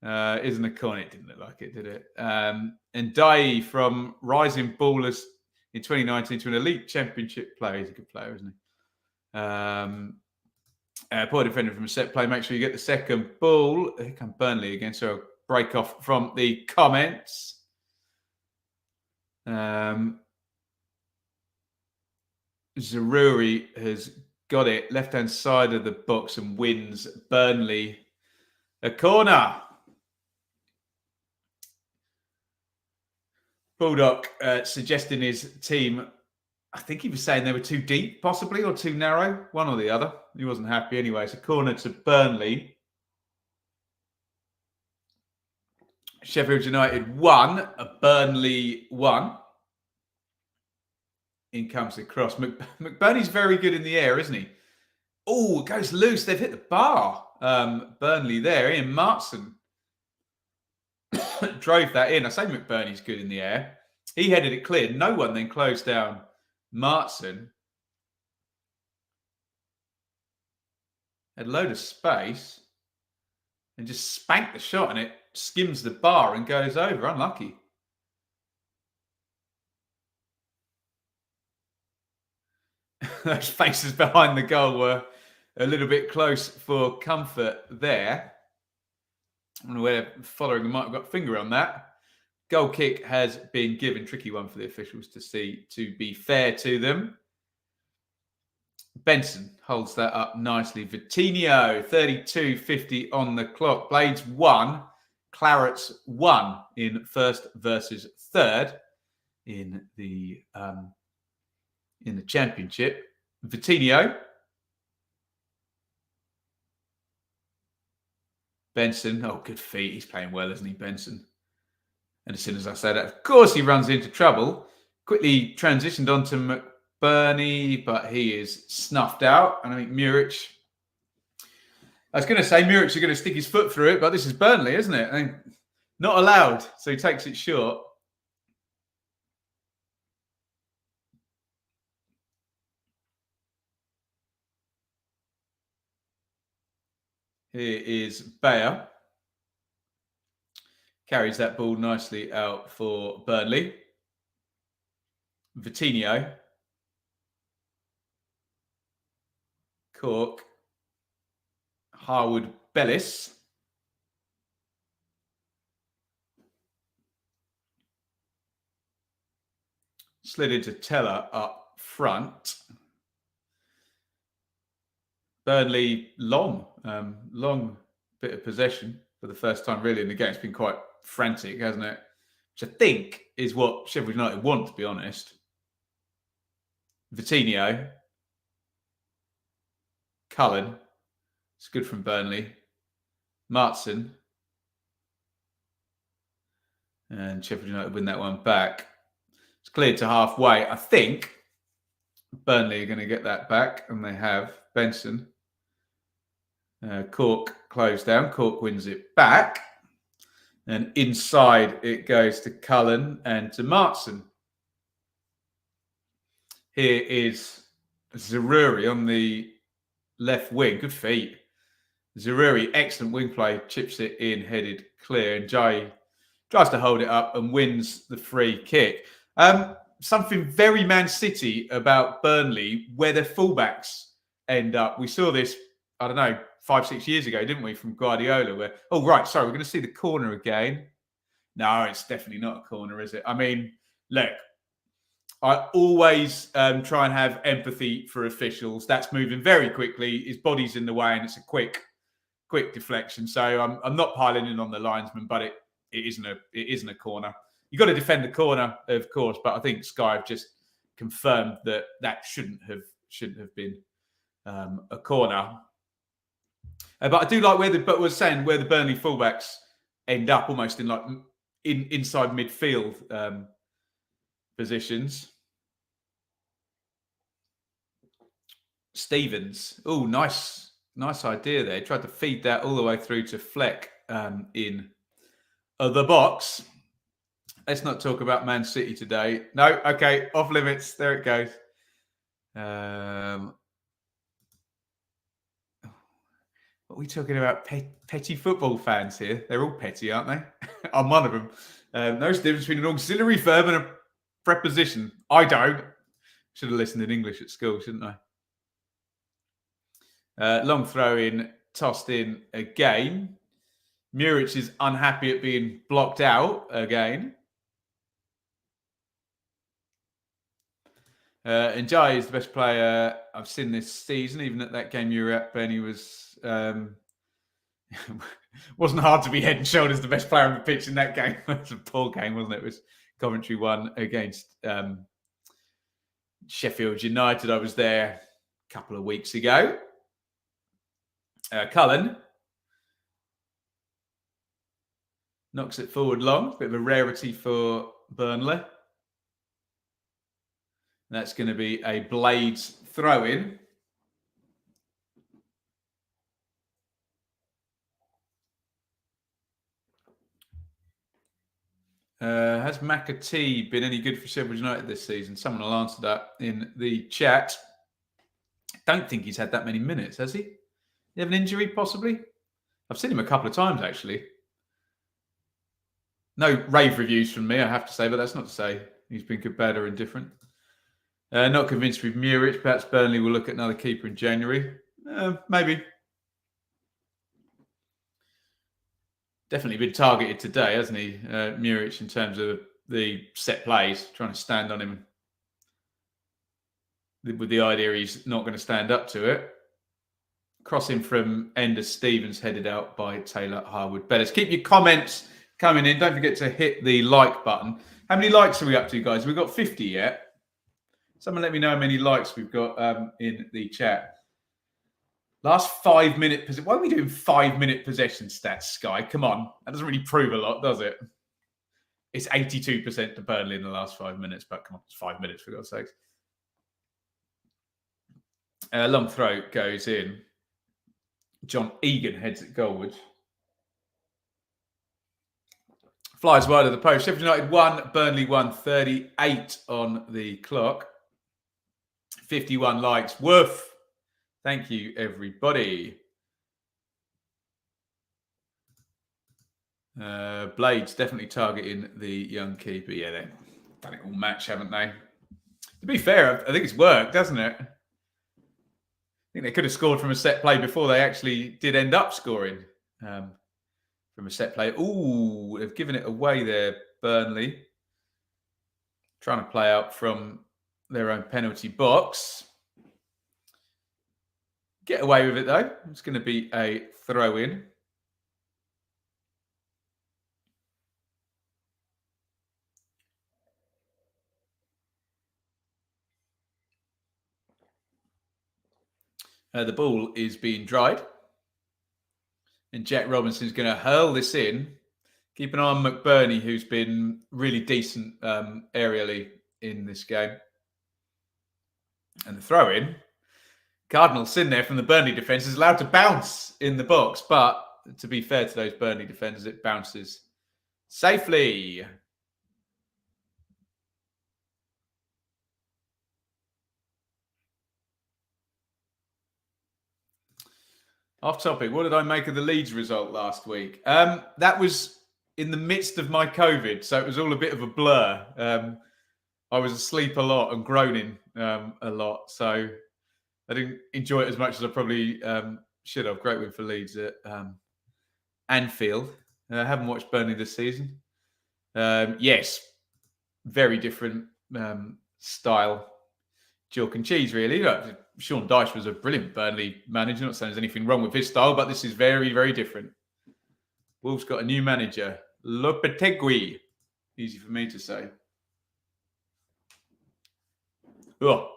Speaker 1: Isn't a corner. It didn't look like it, did it? And Dai from Rising Ballers in 2019 to an elite championship player. He's a good player, isn't he? Poor defender from a set play. Make sure you get the second ball. Here come Burnley again. So a break off from the comments. Zaroury has got it left-hand side of the box and wins Burnley a corner. Baldock suggesting his team, I think he was saying they were too deep, possibly, or too narrow, one or the other. He wasn't happy anyway. It's a corner to Burnley. Sheffield United 1, Burnley 1. In comes the cross. McBurney's very good in the air, isn't he? Oh, it goes loose. They've hit the bar. Burnley there. Ian Martson drove that in. I say McBurney's good in the air. He headed it clear. No one then closed down Martson. Had a load of space and just spanked the shot, and it skims the bar and goes over. Unlucky. Those faces behind the goal were a little bit close for comfort there. I don't know where following might have got a finger on that. Goal kick has been given. Tricky one for the officials to see, to be fair to them. Benson holds that up nicely. Vitinho, 32.50 on the clock. Blades 1, Clarets 1 in first versus third in the championship. Vitinho. Benson. Oh, good feet. He's playing well, isn't he, Benson? And as soon as I say that, of course, he runs into trouble. Quickly transitioned onto McBurney, but he is snuffed out. And I think Muric, I was going to say Muric is going to stick his foot through it, but this is Burnley, isn't it? I mean, not allowed. So he takes it short. Here is Bayer. Carries that ball nicely out for Burnley. Vitinho. Cork. Harwood Bellis. Slid into Teller up front. Burnley long bit of possession for the first time really in the game. It's been quite frantic, hasn't it? Which I think is what Sheffield United want, to be honest. Vitinho. Cullen. It's good from Burnley. Martson. And Sheffield United win that one back. It's cleared to halfway. I think Burnley are going to get that back, and they have. Benson. Cork closed down. Cork wins it back. And inside it goes to Cullen and to Martson. Here is Zaruri on the left wing. Good feet. Zaruri, excellent wing play. Chips it in, headed clear. And Jai tries to hold it up and wins the free kick. Something very Man City about Burnley, where their fullbacks end up. We saw this, 5-6 years ago, didn't we, from Guardiola, where, we're going to see the corner again. No, it's definitely not a corner, is it? I mean, look, I always try and have empathy for officials. That's moving very quickly. His body's in the way, and it's a quick deflection. So I'm not piling in on the linesman, but it isn't a corner. You've got to defend the corner, of course, but I think Sky have just confirmed that shouldn't have been a corner. But I do like where the Burnley fullbacks end up, almost in inside midfield positions. Stevens, nice idea there. Tried to feed that all the way through to Fleck in the box. Let's not talk about Man City today. No, okay, off limits. There it goes. What are we talking about? Petty football fans here. They're all petty, aren't they? I'm one of them. No difference between an auxiliary verb and a preposition. I don't. Should have listened in English at school, shouldn't I? Long throw in, tossed in again. Muric is unhappy at being blocked out again. And Jai is the best player I've seen this season. Even at that game you were at, Ben, he was wasn't hard to be head and shoulders the best player on the pitch in that game. It was a poor game, wasn't it? It was Coventry 1 against Sheffield United. I was there a couple of weeks ago. Cullen knocks it forward long. Bit of a rarity for Burnley. That's going to be a Blades throw-in. Has McAtee been any good for Sheffield United this season? Someone will answer that in the chat. Don't think he's had that many minutes, has he? You have an injury, possibly? I've seen him a couple of times, actually. No rave reviews from me, I have to say, but that's not to say he's been good, bad, or indifferent. Not convinced with Muric. Perhaps Burnley will look at another keeper in January. Maybe. Definitely been targeted today, hasn't he, Muric, in terms of the set plays, trying to stand on him with the idea he's not going to stand up to it. Crossing from Ender Stevens, headed out by Taylor Harwood Bellis. Keep your comments coming in. Don't forget to hit the like button. How many likes are we up to, guys? We've got 50 yet. Someone let me know how many likes we've got in the chat. Last 5 minute possession. Why are we doing 5 minute possession stats, Sky? Come on. That doesn't really prove a lot, does it? It's 82% to Burnley in the last 5 minutes, but come on, it's 5 minutes for God's sakes. Long throw goes in. John Egan heads it goalwards. Flies wide of the post. Sheffield United 1, Burnley 1, 38 on the clock. 51 likes. Woof. Thank you, everybody. Blades definitely targeting the young keeper. Yeah, they've done it all match, haven't they? To be fair, I think it's worked, hasn't it? I think they could have scored from a set play before they actually did end up scoring from a set play. Ooh, they've given it away there, Burnley. Trying to play out from their own penalty box. Get away with it, though. It's going to be a throw-in. The ball is being dried. And Jack Robinson's going to hurl this in. Keep an eye on McBurney, who's been really decent aerially in this game. And the throw-in. Cardinal Sin there from the Burnley defence is allowed to bounce in the box. But to be fair to those Burnley defenders, it bounces safely. Off topic, what did I make of the Leeds result last week? That was in the midst of my COVID, so it was all a bit of a blur. I was asleep a lot and groaning a lot, so I didn't enjoy it as much as I probably should have. Great win for Leeds at Anfield. I haven't watched Burnley this season. Yes, very different style. Chalk and cheese, really. Sean Dyche was a brilliant Burnley manager. Not saying there's anything wrong with his style, but this is very, very different. Wolves got a new manager, Lopetegui. Easy for me to say. Oh.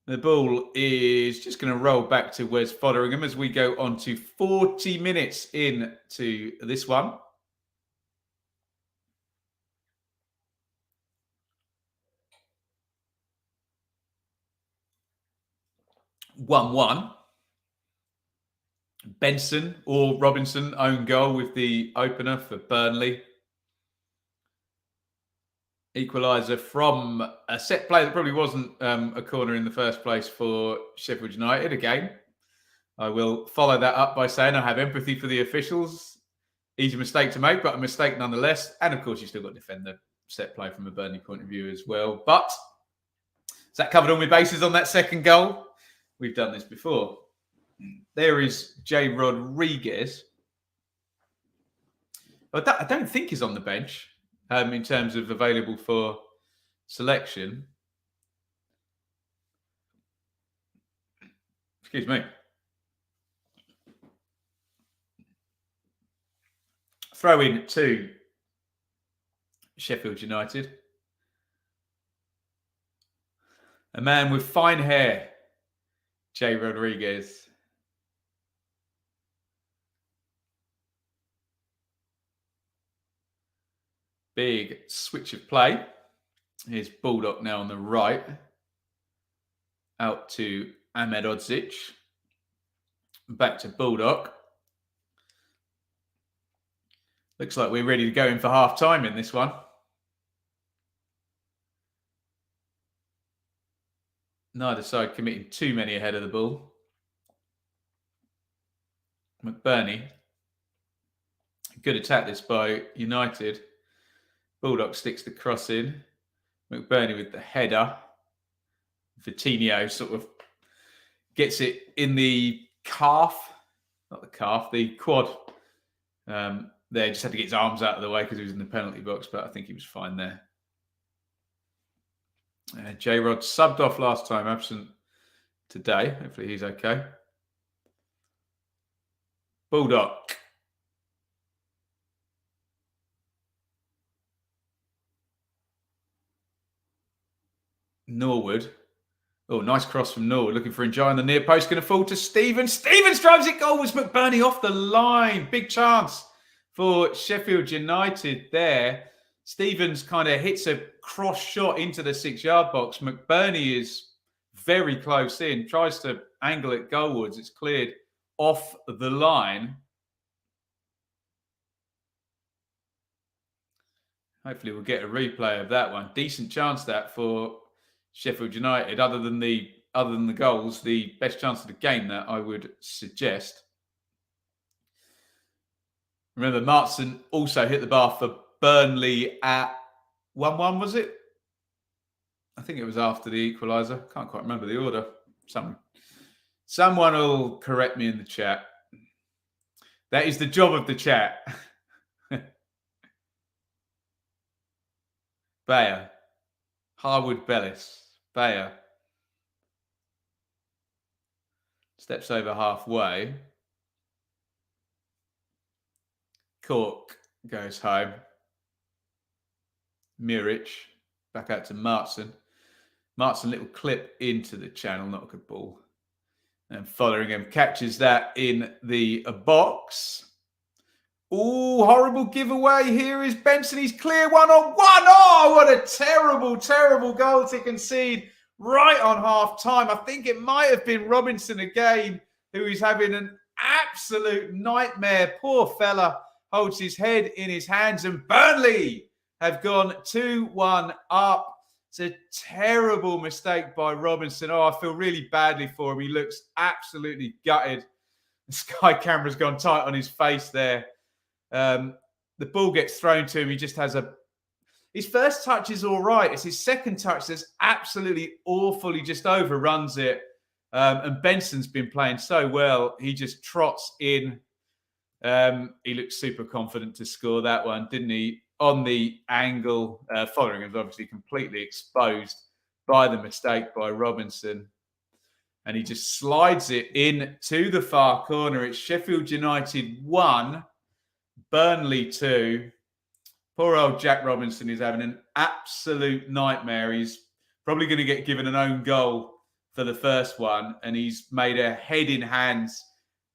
Speaker 1: The ball is just going to roll back to Wes Fotheringham as we go on to 40 minutes into this one. (1-1). Benson or Robinson own goal with the opener for Burnley. Equalizer from a set play that probably wasn't a corner in the first place for Sheffield United. Again, I will follow that up by saying I have empathy for the officials. Easy mistake to make, but a mistake nonetheless. And of course, you still got to defend the set play from a Burnley point of view as well. But has that covered all my bases on that second goal? We've done this before. There is Jay Rodriguez. I don't think he's on the bench in terms of available for selection. Excuse me. Throw in to Sheffield United. A man with fine hair, Jay Rodriguez. Big switch of play. Here's Bulldog now on the right. Out to Ahmed Odzic. Back to Bulldog. Looks like we're ready to go in for half time in this one. Neither side committing too many ahead of the ball. McBurney. Good attack this by United. Bulldog sticks the cross in. McBurney with the header. Vitinho sort of gets it in the calf. Not the calf, the quad. There, just had to get his arms out of the way because he was in the penalty box, but I think he was fine there. J-Rod subbed off last time, absent today. Hopefully he's okay. Bulldog. Norwood. Oh, nice cross from Norwood. Looking for Njai on the near post. Going to fall to Stevens. Stevens drives it goal. Was McBurney off the line? Big chance for Sheffield United there. Stevens kind of hits a cross shot into the 6-yard box. McBurney is very close in. Tries to angle it goalwards. It's cleared off the line. Hopefully we'll get a replay of that one. Decent chance that for Sheffield United, other than the other than the goals, the best chance of the game, that I would suggest. Remember, Martson also hit the bar for Burnley at 1-1, was it? I think it was after the equaliser. Can't quite remember the order. Someone will correct me in the chat. That is the job of the chat. Bayer. Harwood Bellis. Bayer. Steps over halfway. Cork goes home. Muric back out to Martson. Martson, little clip into the channel, not a good ball. And Fotheringham catches that in the box. Oh, horrible giveaway. Here is Benson. He's clear 1-on-1. Oh, what a terrible, terrible goal to concede right on half time. I think it might have been Robinson again, who is having an absolute nightmare. Poor fella holds his head in his hands, and Burnley have gone 2-1 up. It's a terrible mistake by Robinson. Oh, I feel really badly for him. He looks absolutely gutted. The Sky camera's gone tight on his face there. The ball gets thrown to him. He just has his first touch is all right. It's his second touch that's absolutely awful. He just overruns it. And Benson's been playing so well. He just trots in. He looks super confident to score that one, didn't he? On the angle, Fotheringham's obviously completely exposed by the mistake by Robinson. And he just slides it in to the far corner. It's Sheffield United 1, Burnley 2. Poor old Jack Robinson is having an absolute nightmare. He's probably going to get given an own goal for the first one. And he's made a head in hands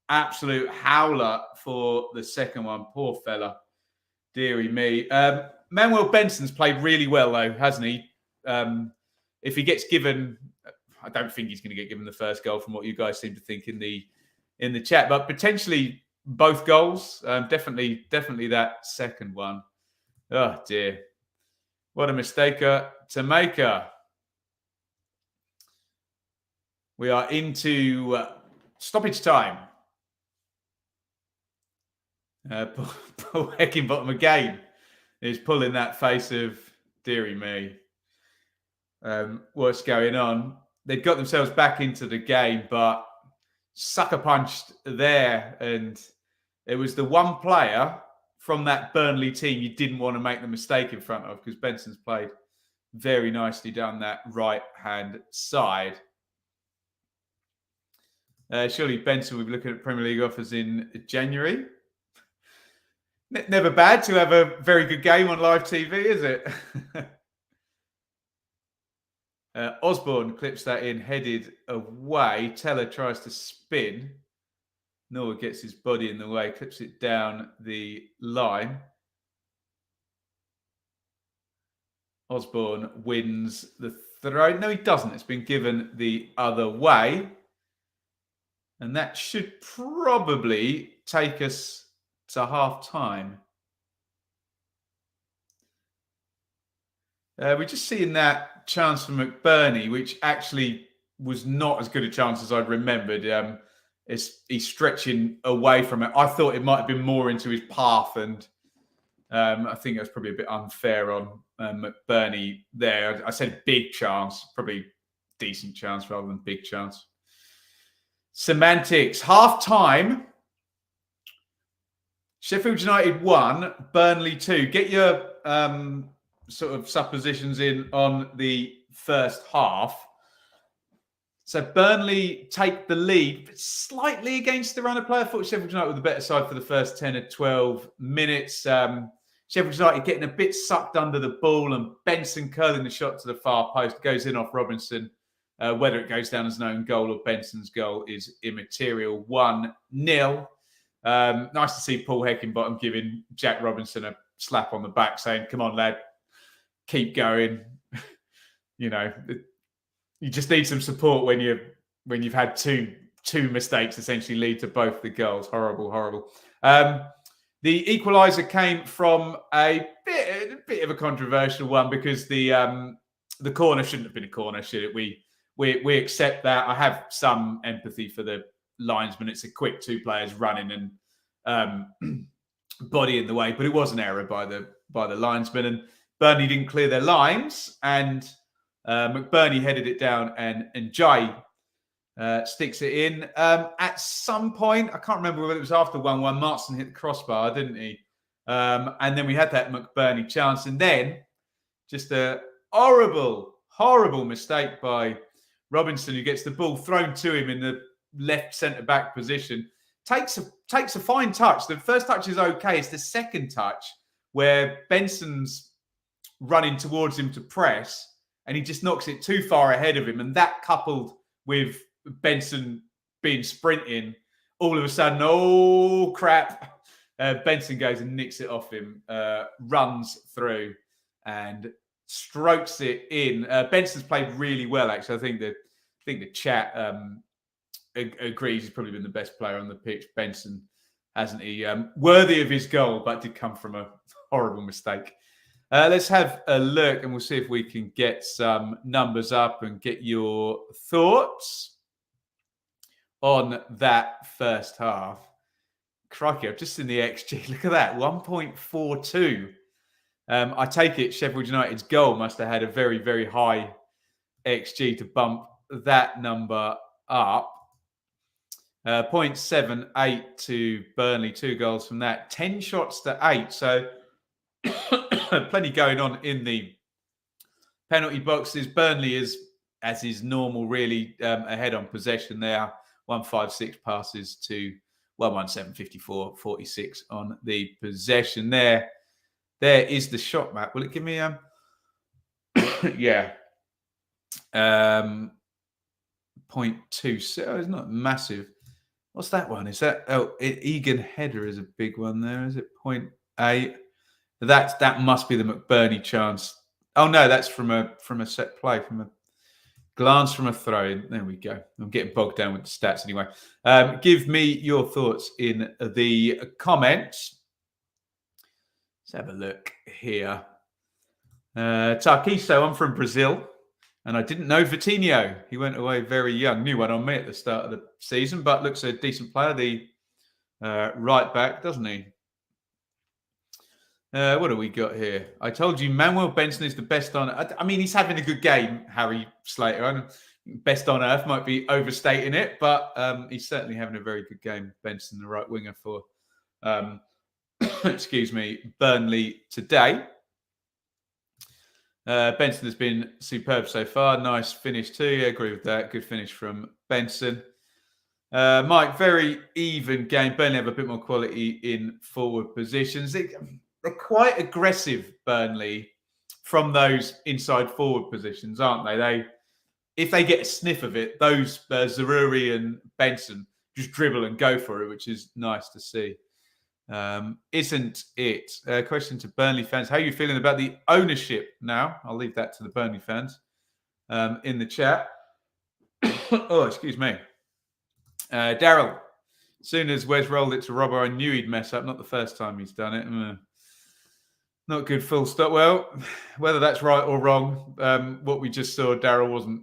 Speaker 1: absolute howler for the second one. Poor fella. Deary me. Manuel Benson's played really well, though, hasn't he? If he gets given, I don't think he's going to get given the first goal from what you guys seem to think in the chat, but potentially both goals. Definitely that second one. Oh, dear. What a mistake to make. We are into stoppage time. Paul Heckingbottom again is pulling that face of dearie me. What's going on? They've got themselves back into the game, but sucker punched there. And it was the one player from that Burnley team you didn't want to make the mistake in front of, because Benson's played very nicely down that right-hand side. Surely Benson will be looking at Premier League offers in January. Never bad to have a very good game on live TV, is it? Osborne clips that in, headed away. Teller tries to spin. Noah gets his body in the way, clips it down the line. Osborne wins the throw. No, he doesn't. It's been given the other way. And that should probably take us to half time. We're just seeing that chance from McBurney, which actually was not as good a chance as I'd remembered. He's stretching away from it. I thought it might have been more into his path, and I think that's probably a bit unfair on McBurney there. I said big chance, probably decent chance rather than big chance. Semantics. Half time. Sheffield United 1, Burnley 2. Get your sort of suppositions in on the first half. So Burnley take the lead slightly against the run of play. I thought Sheffield United were the better side for the first 10 or 12 minutes. Sheffield United getting a bit sucked under the ball, and Benson curling the shot to the far post, goes in off Robinson. Whether it goes down as an own goal or Benson's goal is immaterial. 1-0. Nice to see Paul Heckingbottom giving Jack Robinson a slap on the back, saying, "Come on, lad, keep going." You know, you just need some support when you've had two mistakes essentially lead to both the goals. Horrible. The equaliser came from a bit of a controversial one, because the corner shouldn't have been a corner, should it? we accept that. I have some empathy for the linesman. It's a quick 2 players running and body in the way, but it was an error by the linesman, and Burnley didn't clear their lines, and McBurney headed it down, and Jai sticks it in. At some point, I can't remember whether it was after 1-1, Martin hit the crossbar, didn't he? And then we had that McBurney chance, and then just a horrible mistake by Robinson, who gets the ball thrown to him in the left centre-back position. Takes a fine touch. The first touch is okay. It's the second touch where Benson's running towards him to press, and he just knocks it too far ahead of him. And that, coupled with Benson being sprinting, all of a sudden, oh crap! Benson goes and nicks it off him, runs through, and strokes it in. Benson's played really well, actually. I think the chat agrees he's probably been the best player on the pitch. Benson, hasn't he? Worthy of his goal, but did come from a horrible mistake. Let's have a look, and we'll see if we can get some numbers up and get your thoughts on that first half. Crikey, I've just seen the XG. Look at that, 1.42. I take it Sheffield United's goal must have had a very, very high XG to bump that number up. 0.78 to Burnley, 2 goals from that. 10 shots to 8. So plenty going on in the penalty boxes. Burnley is, as is normal, really ahead on possession there. 156 passes to 117, 54, 46 on the possession there. There is the shot map. Will it give me yeah. 0.26. Oh, it's not massive. What's that one? Is that Egan header is a big one there? Is it 0.8? That must be the McBurney chance. Oh no, that's from a set play, from a glance from a throw in. There we go. I'm getting bogged down with the stats anyway. Give me your thoughts in the comments. Let's have a look here. Tarquiso, I'm from Brazil, and I didn't know Vitinho. He went away very young. New one on me at the start of the season, but looks a decent player, the right back, doesn't he? What do we got here? I told you Manuel Benson is the best on... I mean, he's having a good game, Harry Slater. Best on earth might be overstating it, but he's certainly having a very good game, Benson, the right winger for... excuse me, Burnley today. Benson has been superb so far. Nice finish too. I agree with that. Good finish from Benson. Mike, very even game. Burnley have a bit more quality in forward positions. They're quite aggressive, Burnley, from those inside forward positions, aren't they? If they get a sniff of it, those Zaroury and Benson just dribble and go for it, which is nice to see. Isn't it? Question to Burnley fans. How are you feeling about the ownership now? I'll leave that to the Burnley fans in the chat. Oh, excuse me. Daryl, as soon as Wes rolled it to Robbo, I knew he'd mess up. Not the first time he's done it. Not good, full stop. Well, whether that's right or wrong, what we just saw, Daryl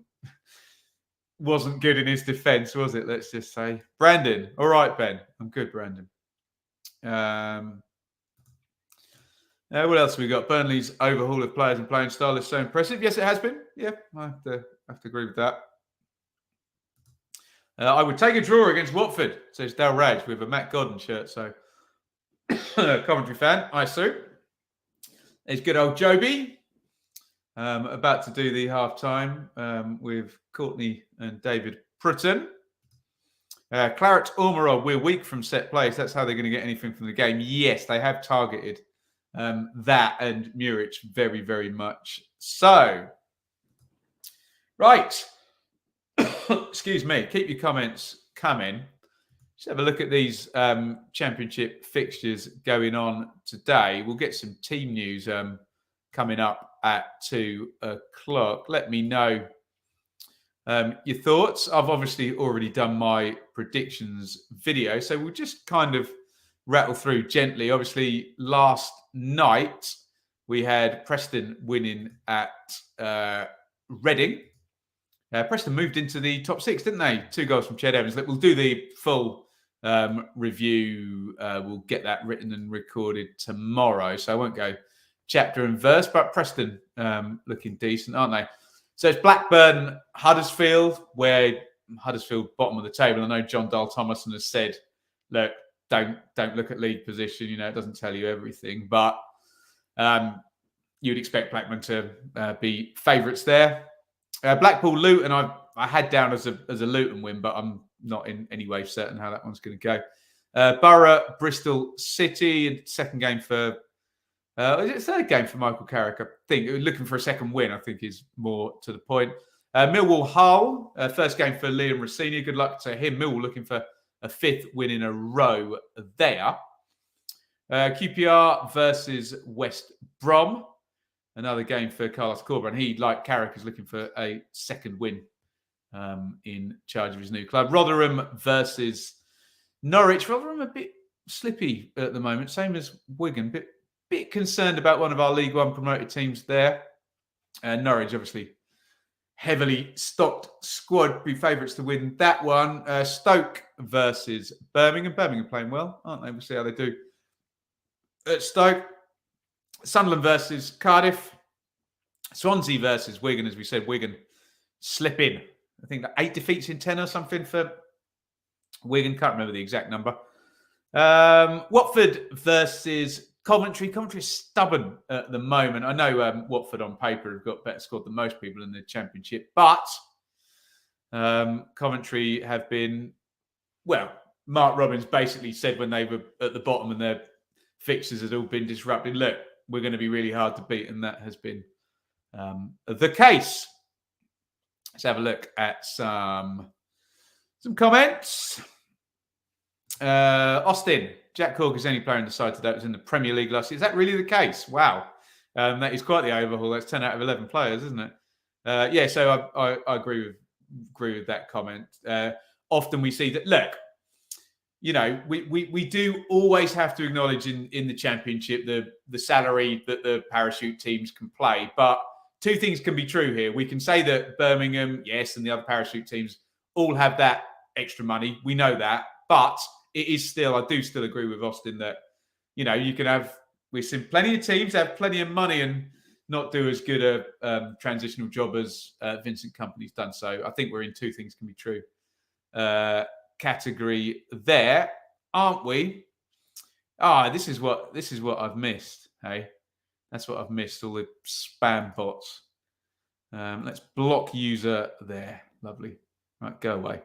Speaker 1: wasn't good in his defence, was it? Let's just say. Brandon, all right, Ben. I'm good, Brandon. What else have we got? Burnley's overhaul of players and playing style is so impressive. Yes, it has been. Yeah, I have to agree with that. I would take a draw against Watford, says Dal Raj with a Matt Godden shirt. So, Coventry fan, I assume. There's good old Joby. About to do the half-time with Courtney and David Prutton. Claret Ormerod, we're weak from set plays. That's how they're going to get anything from the game. Yes, they have targeted that and Muric very, very much so. Right. Excuse me. Keep your comments coming. Let's have a look at these championship fixtures going on today. We'll get some team news coming up at 2 o'clock. Let me know your thoughts. I've obviously already done my predictions video, so we'll just kind of rattle through gently. Obviously, last night we had Preston winning at Reading. Preston moved into the top 6, didn't they? 2 goals from Ched Evans. We'll do the full review. We'll get that written and recorded tomorrow, so I won't go chapter and verse, but Preston looking decent, aren't they? So it's Blackburn, Huddersfield, where Huddersfield bottom of the table. I know John Dale Thomason has said, look, don't look at league position. It doesn't tell you everything, but you'd expect Blackburn to be favourites there. Blackpool, Luton, I had down as a Luton win, but I'm not in any way certain how that one's going to go. Borough, Bristol City, second game for, is it third game for Michael Carrick? I think looking for a second win, I think is more to the point. Millwall, Hull, first game for Liam Rossini. Good luck to him. Millwall looking for a 5th win in a row there. QPR versus West Brom. Another game for Carlos Corberán. He, like Carrick, is looking for a second win in charge of his new club. Rotherham versus Norwich. Rotherham a bit slippy at the moment, same as Wigan. Bit concerned about one of our League One promoted teams there. Norwich, obviously, heavily stocked squad, be favourites to win that one. Stoke versus Birmingham. Birmingham playing well, aren't they? We'll see how they do at Stoke. Sunderland versus Cardiff. Swansea versus Wigan. As we said, Wigan slipping. I think 8 defeats in 10 or something for Wigan. Can't remember the exact number. Watford versus Coventry. Coventry is stubborn at the moment. I know Watford on paper have got better squad than most people in the Championship, but Coventry have been, well, Mark Robbins basically said when they were at the bottom and their fixtures had all been disrupted, look, we're going to be really hard to beat, and that has been the case. Let's have a look at some comments. Austin, Jack Cork is the only player in the side today that was in the Premier League last year. Is that really the case? Wow. That is quite the overhaul. That's 10 out of 11 players, isn't it? Yeah, so I agree with that comment. Often we see that, look, we do always have to acknowledge in the Championship the salary that the parachute teams can play. But 2 things can be true here. We can say that Birmingham, yes, and the other parachute teams all have that extra money. We know that. But it is still, I do still agree with Austin that, you can have, we've seen plenty of teams have plenty of money and not do as good a transitional job as Vincent Kompany's done. So I think we're in 2 things can be true category there, aren't we? This is what I've missed. Hey, that's what I've missed. All the spam bots. Let's block user there. Lovely. Right, go away.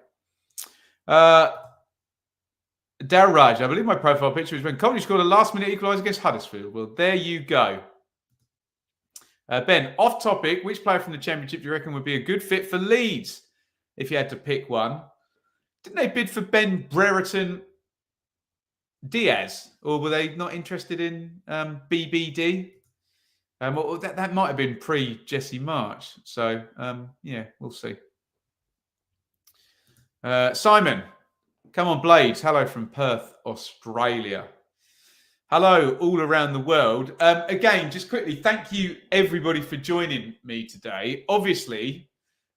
Speaker 1: Darryl Raj, I believe my profile picture is when Coventry scored a last-minute equaliser against Huddersfield. Well, there you go. Ben, off topic, which player from the Championship do you reckon would be a good fit for Leeds if you had to pick one? Didn't they bid for Ben Brereton Diaz, or were they not interested in BBD? Well, that might have been pre-Jesse March. So, yeah, we'll see. Simon, come on, Blades. Hello from Perth, Australia. Hello, all around the world. Again, just quickly, thank you, everybody, for joining me today. Obviously,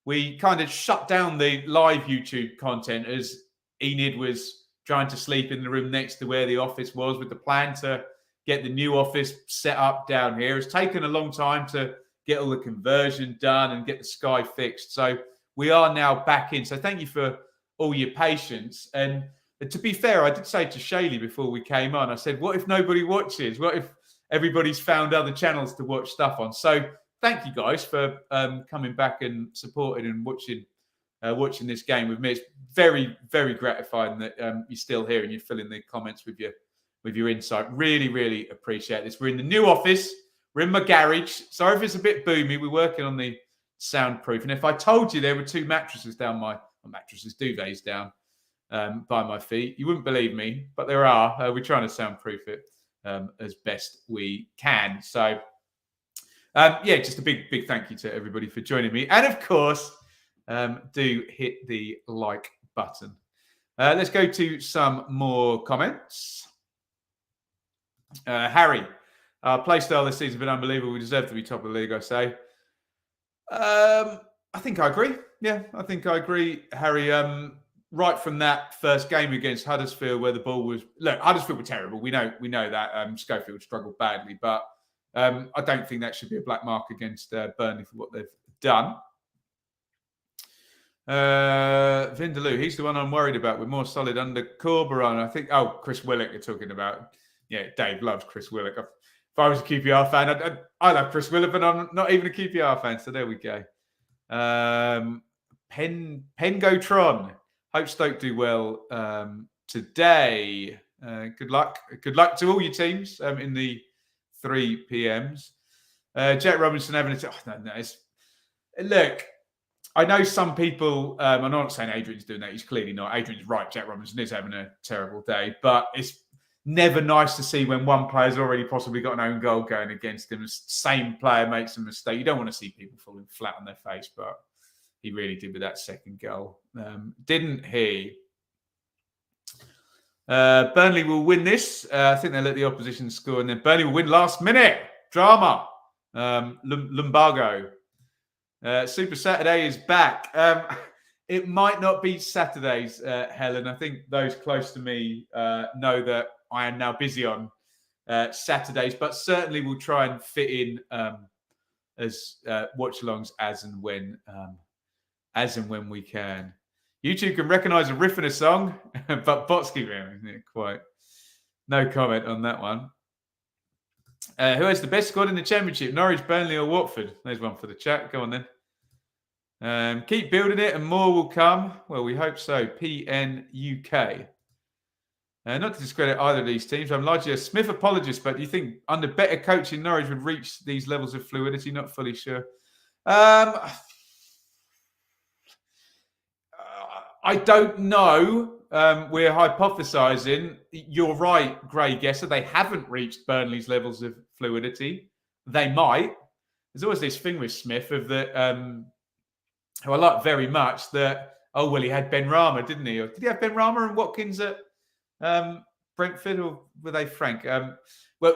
Speaker 1: we kind of shut down the live YouTube content as Enid was trying to sleep in the room next to where the office was with the plan to get the new office set up down here. It's taken a long time to get all the conversion done and get the Sky fixed. So we are now back in. So thank you for all your patience. And to be fair, I did say to Shaylee before we came on, I said, what if nobody watches? What if everybody's found other channels to watch stuff on? So thank you guys for coming back and supporting and watching this game with me. It's very, very gratifying that you're still here and you're filling the comments with your insight. Really, really appreciate this. We're in the new office. We're in my garage. Sorry if it's a bit boomy. We're working on the soundproof. And if I told you there were 2 mattresses down duvets down by my feet, you wouldn't believe me, but there are. We're trying to soundproof it as best we can. So, yeah, just a big, big thank you to everybody for joining me. And of course, do hit the like button. Let's go to some more comments. Harry, our play style this season has been unbelievable. We deserve to be top of the league, I say. I think I agree. I think I agree, Harry. Right from that first game against Huddersfield, where the ball was Huddersfield were terrible. We know that. Schofield struggled badly, but I don't think that should be a black mark against Burnley for what they've done. Vindaloo, he's the one I'm worried about. We're more solid under Corberan. I think. Oh, Chris Willock, you're talking about. Yeah, Dave loves Chris Willock. If I was a QPR fan, I love Chris Willock, but I'm not even a QPR fan. So there we go. Pengotron. Hope Stoke do well today. Good luck. Good luck to all your teams in the 3 p.m s. Jack Robinson having look. I know some people, I'm not saying Adrian's doing that. He's clearly not. Adrian's right. Jack Robinson is having a terrible day. But it's never nice to see when one player's already possibly got an own goal going against him. The same player makes a mistake. You don't want to see people falling flat on their face, but he really did with that second goal. Didn't he? Burnley will win this. I think they let the opposition score, and then Burnley will win last minute. Drama. Lumbago. Super Saturday is back. It might not be Saturdays, Helen. I think those close to me know that I am now busy on Saturdays, but certainly we'll try and fit in as watch-alongs as and when we can. YouTube can recognise a riff in a song, but bots keep quite. No comment on that one. Who has the best squad in the Championship? Norwich, Burnley or Watford? There's one for the chat. Go on then. Keep building it and more will come. Well, we hope so. PN UK. Not to discredit either of these teams. I'm largely a Smith apologist, but do you think under better coaching Norwich would reach these levels of fluidity? Not fully sure. I don't know. We're hypothesizing. You're right, Grey Guesser. They haven't reached Burnley's levels of fluidity. They might. There's always this thing with Smith of the who I like very much. That he had Ben Rama, didn't he? Or did he have Ben Rama and Watkins at Brentford, or were they Frank? Well,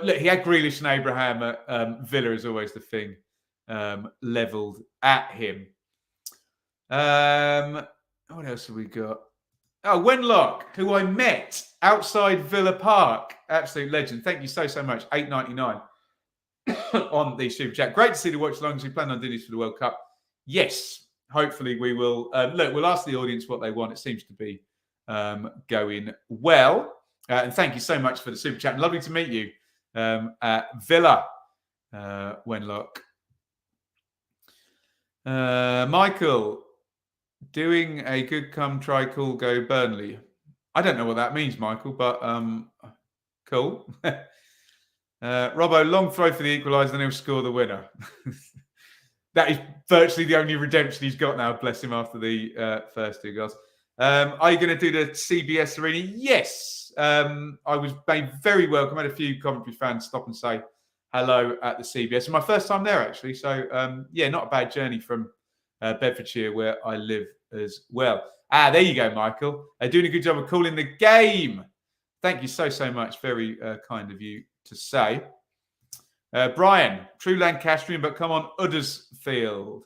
Speaker 1: look, he had Grealish and Abraham at Villa. Is always the thing levelled at him. What else have we got? Oh, Wenlock, who I met outside Villa Park. Absolute legend. Thank you so much. $8.99 on the Super Chat. Great to see the watch-alongs. We plan on doing this for the World Cup. Yes, hopefully we will. We'll ask the audience what they want. It seems to be going well. And thank you so much for the Super Chat. Lovely to meet you at Villa, Wenlock. Michael. Doing a good come, try, cool, go Burnley. I don't know what that means, Michael, but cool. Robbo, long throw for the equaliser, then he'll score the winner. That is virtually the only redemption he's got now, bless him, after the first 2 goals. Are you going to do the CBS Arena? Yes. I was made very welcome. I had a few commentary fans stop and say hello at the CBS. It's my first time there, actually. So, not a bad journey from Bedfordshire, where I live as well. There you go, Michael. Doing a good job of calling the game. Thank you so much. Very kind of you to say. Brian, true Lancastrian, but come on, Uddersfield.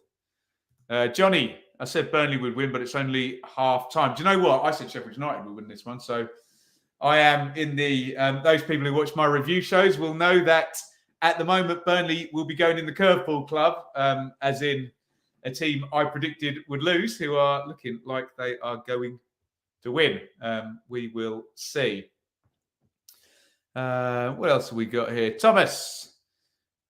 Speaker 1: Johnny, I said Burnley would win, but it's only half time. Do you know what? I said Sheffield United would win this one. So I am in the... those people who watch my review shows will know that at the moment, Burnley will be going in the curveball club, as in a team I predicted would lose, who are looking like they are going to win. We will see. What else have we got here? Thomas.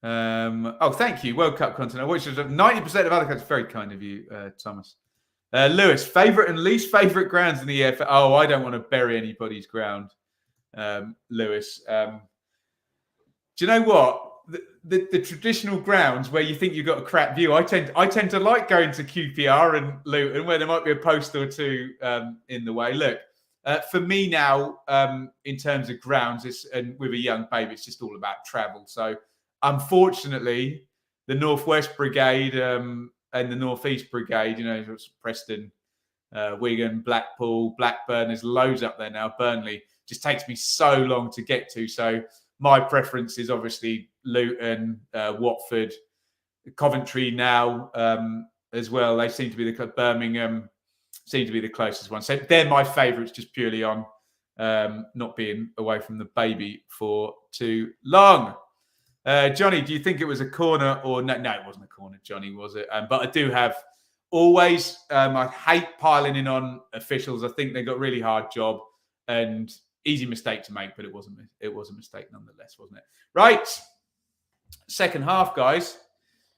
Speaker 1: Thank you. World Cup content. Which is 90% of other countries. Very kind of you, Thomas. Lewis, favourite and least favourite grounds in the EFL. Oh, I don't want to bury anybody's ground, Lewis. Do you know what? The traditional grounds where you think you've got a crap view, I tend to like going to QPR and Luton, where there might be a post or two in the way. Look, for me now, in terms of grounds, and with a young baby, it's just all about travel. So, unfortunately, the Northwest Brigade and the Northeast Brigade, Preston, Wigan, Blackpool, Blackburn, there's loads up there now. Burnley just takes me so long to get to. So my preference is obviously Luton, Watford, Coventry now. as well. They seem to be Birmingham seem to be the closest one. So they're my favourites, just purely on not being away from the baby for too long. Johnny, do you think it was a corner or no? No, it wasn't a corner, Johnny, was it? But I do have always. I hate piling in on officials. I think they got a really hard job and easy mistake to make, but it was a mistake nonetheless, wasn't it? Right, second half, guys.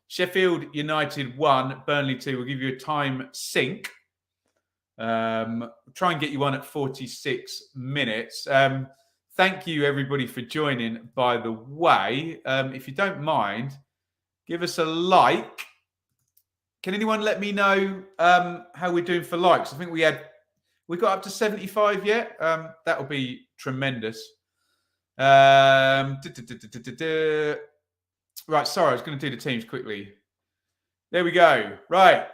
Speaker 1: Sheffield United 1, Burnley 2. We'll give you a time sync. Try and get you on at 46 minutes. Thank you, everybody, for joining, by the way. If you don't mind, give us a like. Can anyone let me know how we're doing for likes? I think we got up to 75 yet. That'll be tremendous. Right, sorry, I was going to do the teams quickly. There we go. Right,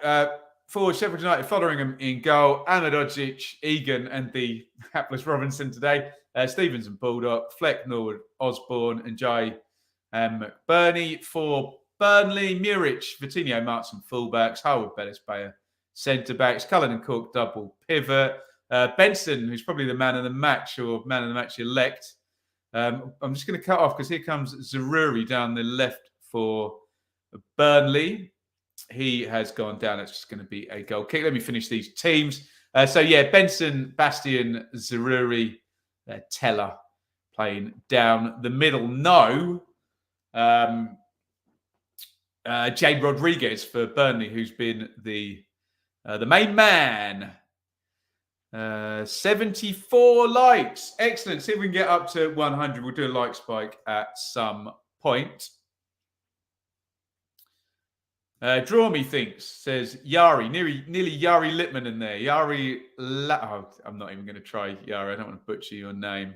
Speaker 1: for Sheffield United, Fotheringham in goal, Ahmed Odzic, Egan, and the hapless Robinson today. Stevens and Baldock, Fleck, Norwood, Osborne, and Jai McBurney. For Burnley, Muric, Vitinho, Martin, fullbacks, Howard, Bellis, Bayer, centre-backs, Cullen and Cook, double pivot. Benson, who's probably the man of the match or man of the match elect. I'm just going to cut off because here comes Zaruri down the left for Burnley. He has gone down. It's just going to be a goal kick. Let me finish these teams. So, yeah, Benson, Bastian, Zaruri, Teller playing down the middle. No. Jay Rodriguez for Burnley, who's been the main man. 74 likes. Excellent. See if we can get up to 100. We'll do a like spike at some point. Draw Me thinks, says Yari, nearly Yari Littman in there. I'm not even going to try Yari. I don't want to butcher your name.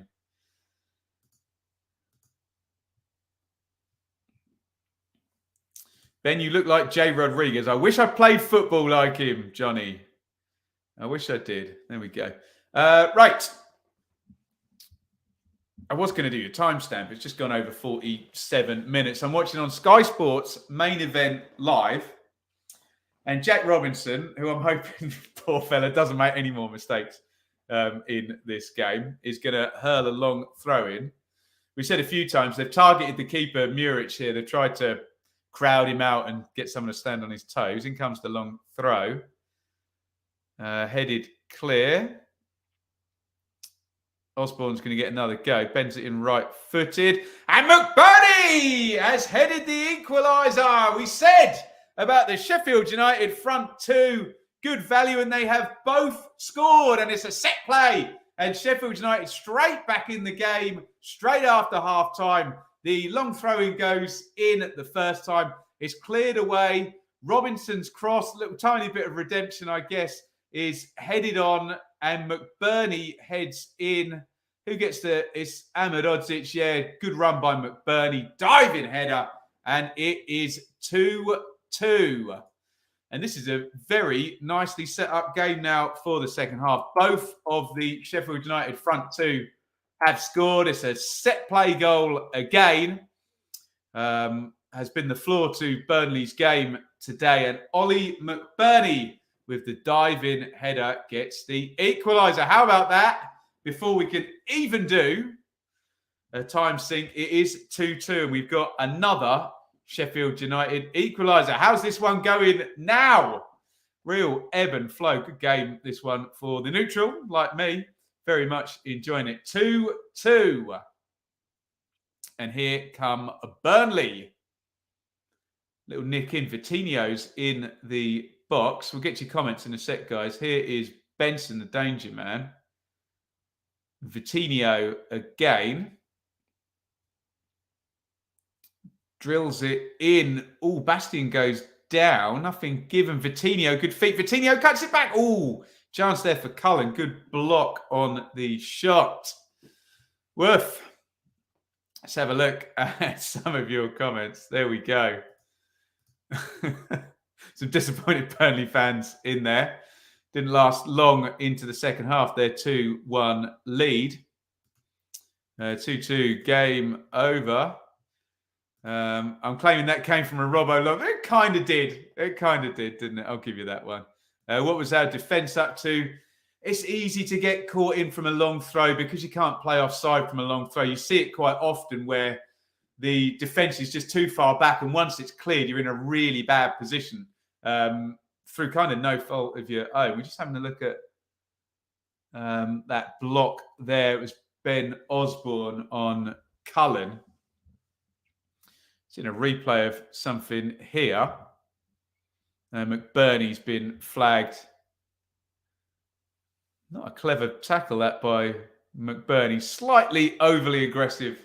Speaker 1: Ben, you look like Jay Rodriguez. I wish I played football like him, Johnny. I wish I did. There we go. Right. I was going to do your timestamp. It's just gone over 47 minutes. I'm watching on Sky Sports main event live. And Jack Robinson, who I'm hoping, poor fella, doesn't make any more mistakes in this game, is going to hurl a long throw in. We said a few times they've targeted the keeper, Muric, here. They've tried to crowd him out and get someone to stand on his toes. In comes the long throw. Headed clear. Osborne's going to get another go. Bends it in right-footed. And McBurney has headed the equalizer. We said about the Sheffield United front two. Good value, and they have both scored. And it's a set play. And Sheffield United straight back in the game, straight after half-time. The long throw-in goes in at the first time. It's cleared away. Robinson's cross, a little tiny bit of redemption, I guess, is headed on, and McBurney heads in. Who gets it's Ahmed Odzic. Yeah, good run by McBurney. Diving header, and it is 2-2. And this is a very nicely set up game now for the second half. Both of the Sheffield United front two have scored. It's a set play goal again. Has been the floor to Burnley's game today. And Ollie McBurney with the dive-in header gets the equaliser. How about that? Before we can even do a time sync, it is 2-2. And we've got another Sheffield United equaliser. How's this one going now? Real ebb and flow. Good game, this one for the neutral, like me. Very much enjoying it. 2-2. And here come Burnley. Little nick in. Vitinho's in the box. We'll get your comments in a sec, guys. Here is Benson, the danger man. Vitinho again. Drills it in. Oh, Bastian goes down. Nothing given. Vitinho, good feet. Vitinho cuts it back. Oh, chance there for Cullen. Good block on the shot. Woof. Let's have a look at some of your comments. There we go. Some disappointed Burnley fans in there. Didn't last long into the second half. Their 2-1 lead. 2-2 game over. I'm claiming that came from a Robbo Long. It kind of did. It kind of did, didn't it? I'll give you that one. What was our defence up to? It's easy to get caught in from a long throw because you can't play offside from a long throw. You see it quite often where the defence is just too far back, and once it's cleared, you're in a really bad position through kind of no fault of your own. We're just having a look at that block there. It was Ben Osborne on Cullen. It's in a replay of something here. McBurney's been flagged. Not a clever tackle that by McBurney. Slightly overly aggressive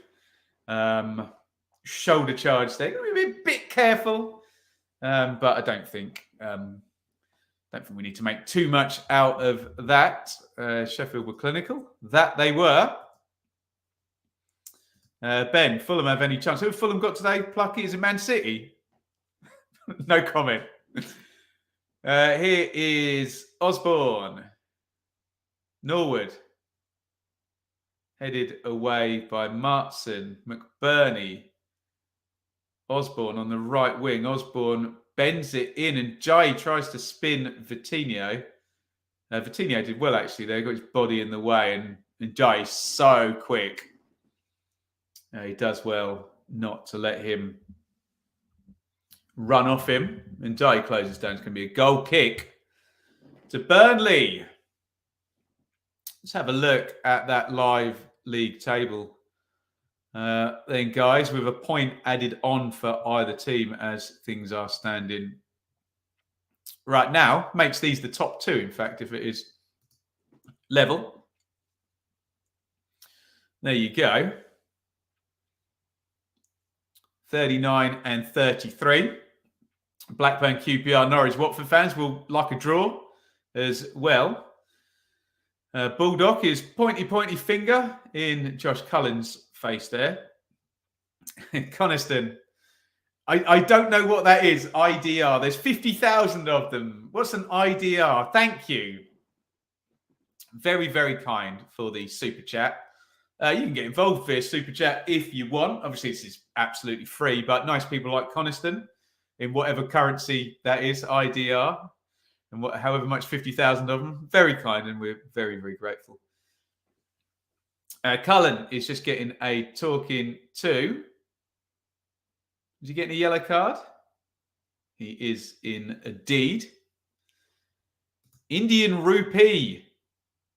Speaker 1: shoulder charge there. Got to be a bit careful, but I don't think we need to make too much out of that. Sheffield were clinical. That they were. Ben, Fulham have any chance? Who have Fulham got today? Plucky, is it Man City? No comment. Here is Osborne. Norwood. Headed away by Martson. McBurney. Osborne on the right wing. Osborne bends it in and Jai tries to spin Vitinho. Vitinho did well, actually. There, got his body in the way and Jai is so quick. He does well not to let him run off him. And Jai closes down. It's going to be a goal kick to Burnley. Let's have a look at that live league table. Then, guys, with a point added on for either team as things are standing right now. Makes these the top two, in fact, if it is level. There you go. 39 and 33. Blackburn, QPR, Norwich, Watford fans will like a draw as well. Bulldog is pointy finger in Josh Cullen's face there. Coniston. I don't know what that is. IDR. There's 50,000 of them. What's an IDR? Thank you. Very, very kind for the super chat. You can get involved via super chat if you want. Obviously, this is absolutely free, but nice people like Coniston in whatever currency that is, IDR, and however much 50,000 of them. Very kind, and we're very, very grateful. Cullen is just getting a talking to. Is he getting a yellow card? He is indeed. Indian rupee.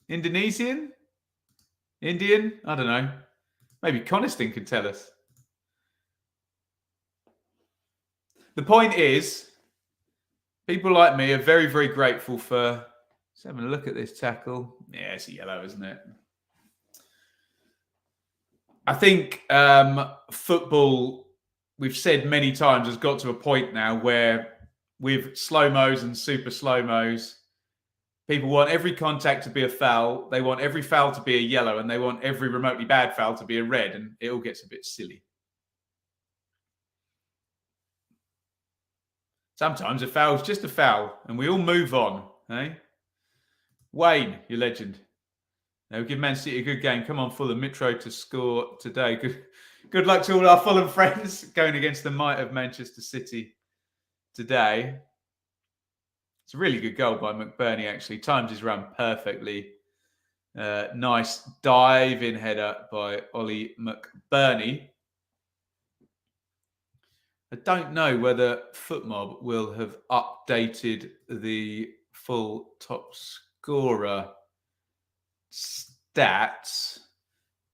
Speaker 1: Indonesian? Indian? I don't know. Maybe Coniston can tell us. The point is, people like me are very, very grateful for... Let's have a look at this tackle. Yeah, it's a yellow, isn't it? I think football, we've said many times, has got to a point now where with slow-mos and super slow-mos, people want every contact to be a foul, they want every foul to be a yellow, and they want every remotely bad foul to be a red, and it all gets a bit silly. Sometimes a foul is just a foul, and we all move on, eh? Wayne, your legend. Now, give Man City a good game. Come on, Fulham. Mitro to score today. Good luck to all our Fulham friends going against the might of Manchester City today. It's a really good goal by McBurney, actually. Times his run perfectly. Nice dive-in header by Ollie McBurney. I don't know whether FootMob will have updated the full top scorer stats,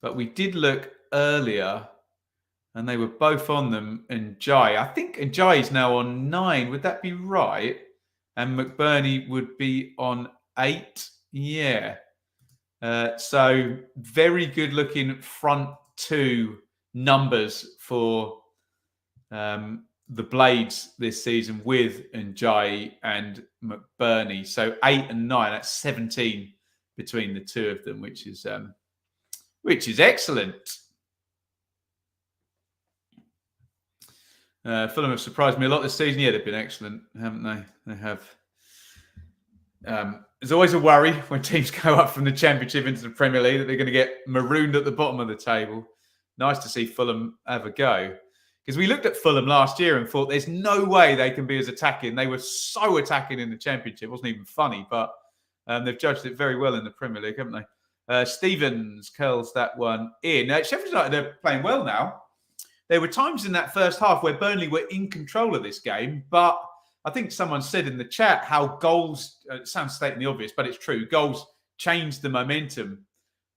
Speaker 1: but we did look earlier and they were both on them. And Jai, I think Jai is now on 9. Would that be right? And McBurney would be on 8. Yeah. So very good looking front two numbers for the Blades this season with Njai and McBurney. So 8 and 9, that's 17 between the two of them, which is excellent. Fulham have surprised me a lot this season. Yeah, they've been excellent, haven't they? They have. There's always a worry when teams go up from the Championship into the Premier League that they're going to get marooned at the bottom of the table. Nice to see Fulham have a go. Because we looked at Fulham last year and thought there's no way they can be as attacking. They were so attacking in the Championship. It wasn't even funny, but they've judged it very well in the Premier League, haven't they? Stevens curls that one in. Sheffield United are playing well now. There were times in that first half where Burnley were in control of this game, but I think someone said in the chat how goals, it sounds stating the obvious, but it's true, goals changed the momentum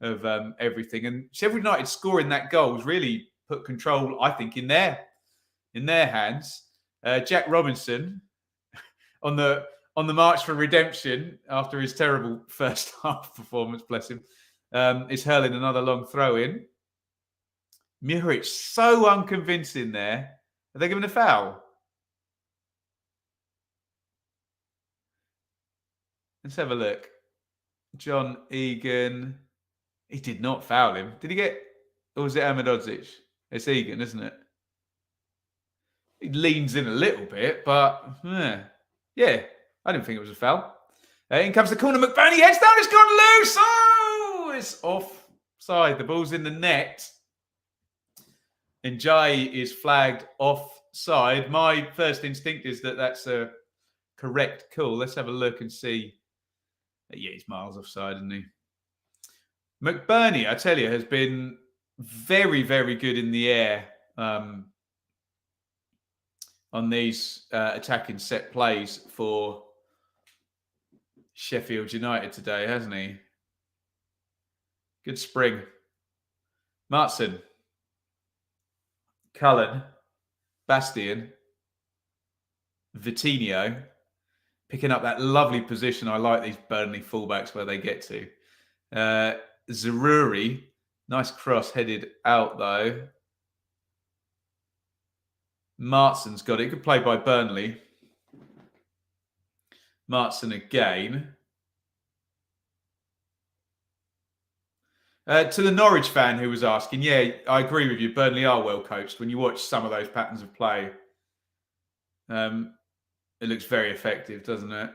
Speaker 1: of everything. And Sheffield United scoring that goals really put control, I think, in their hands. Jack Robinson on the march for redemption after his terrible first half performance, bless him, is hurling another long throw in. Muric so unconvincing there. Are they giving a foul? Let's have a look. John Egan. He did not foul him. Did he get... Or was it Ahmedodzic? It's Egan, isn't it? He leans in a little bit, but... Yeah, I didn't think it was a foul. In comes the corner. McBurney heads down. It's gone loose. Oh! It's offside. The ball's in the net. And Jai is flagged offside. My first instinct is that that's a correct call. Let's have a look and see. Yeah, he's miles offside, isn't he? McBurney, I tell you, has been very, very good in the air on these attacking set plays for Sheffield United today, hasn't he? Good spring. Martson. Cullen, Bastian, Vitinho, picking up that lovely position. I like these Burnley fullbacks where they get to. Zaruri, nice cross headed out though. Martson's got it. Good play by Burnley. Martson again. To the Norwich fan who was asking, yeah, I agree with you. Burnley are well coached. When you watch some of those patterns of play, it looks very effective, doesn't it?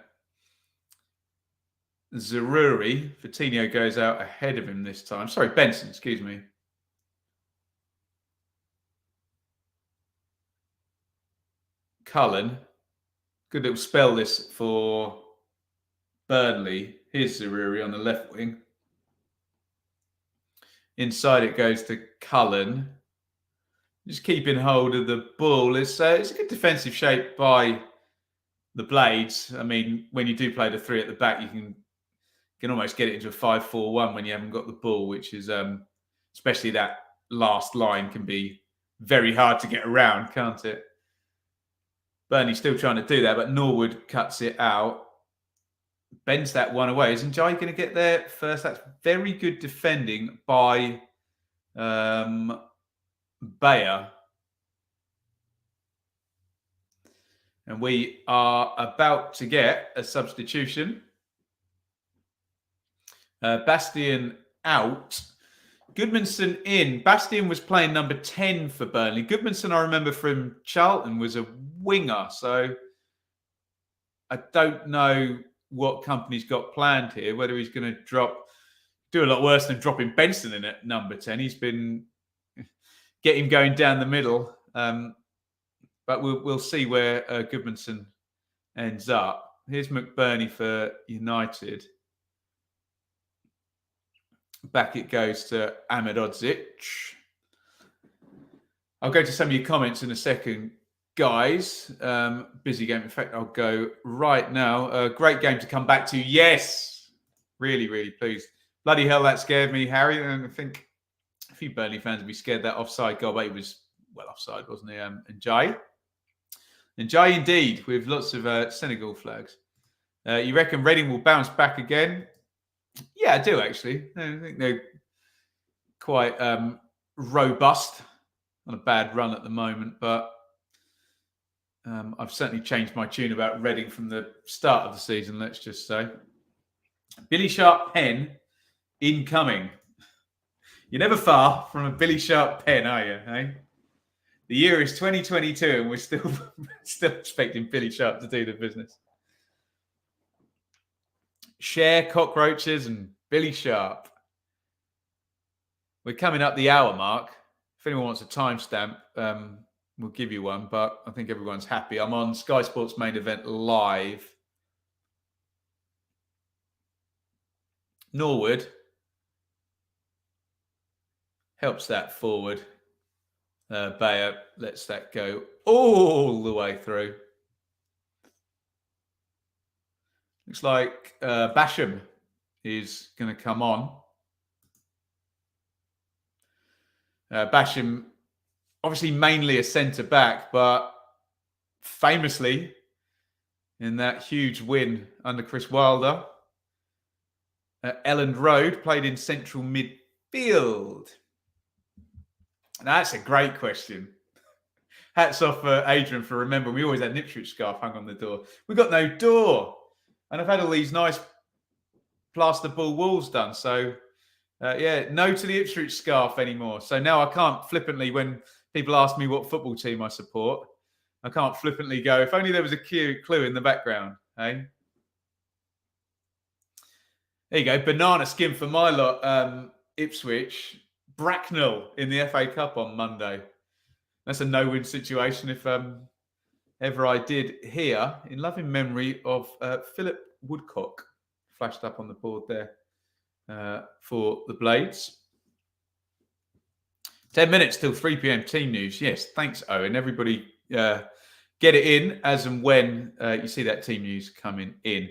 Speaker 1: Zaruri, Vitinho goes out ahead of him this time. Sorry, Benson, excuse me. Cullen. Good little spell this for Burnley. Here's Zaruri on the left wing. Inside it goes to Cullen. Just keeping hold of the ball. It's a good defensive shape by the Blades. I mean, when you do play the three at the back, you can almost get it into a 5-4-1 when you haven't got the ball, which is, especially that last line can be very hard to get around, can't it? Burnley's still trying to do that, but Norwood cuts it out. Bends that one away. Isn't Jai going to get there first? That's very good defending by Bayer. And we are about to get a substitution. Bastian out. Goodmanson in. Bastian was playing number 10 for Burnley. Goodmanson, I remember from Charlton, was a winger. So I don't know what company's got planned here, whether he's going to do a lot worse than dropping Benson in at number 10. He's been get him going down the middle. But we'll see where Goodmanson ends up. Here's McBurney for United. Back it goes to Ahmedodzic. I'll go to some of your comments in a second, guys. Busy game. In fact, I'll go right now. Great game to come back to. Yes. Really, really pleased. Bloody hell, that scared me, Harry. And I think a few Burnley fans would be scared that offside goal, but he was well offside, wasn't he? And Jai. And Jai indeed, with lots of Senegal flags. You reckon Reading will bounce back again? Yeah, I do actually. I think they're quite robust. On a bad run at the moment, but I've certainly changed my tune about Reading from the start of the season, let's just say. Billy Sharp pen incoming. You're never far from a Billy Sharp pen, are you? Eh? The year is 2022 and we're still expecting Billy Sharp to do the business. Share cockroaches and Billy Sharp. We're coming up the hour mark. If anyone wants a timestamp, we'll give you one, but I think everyone's happy. I'm on Sky Sports Main Event Live. Norwood helps that forward. Bayer lets that go all the way through. Looks like Basham is going to come on. Basham, obviously mainly a centre-back, but famously in that huge win under Chris Wilder at Elland Road, played in central midfield. Now, that's a great question. Hats off for Adrian for remembering. We always had an Ipswich scarf hung on the door. We've got no door. And I've had all these nice plasterboard walls done. So, yeah, no to the Ipswich scarf anymore. So now I can't flippantly, when people ask me what football team I support, I can't flippantly go, if only there was a clue in the background, eh? There you go. Banana skin for my lot, Ipswich. Bracknell in the FA Cup on Monday. That's a no-win situation if ever I did here, in loving memory of Philip Woodcock, flashed up on the board there for the Blades. 10 minutes till 3 p.m. team news. Yes, thanks, Owen. Everybody get it in as and when you see that team news coming in.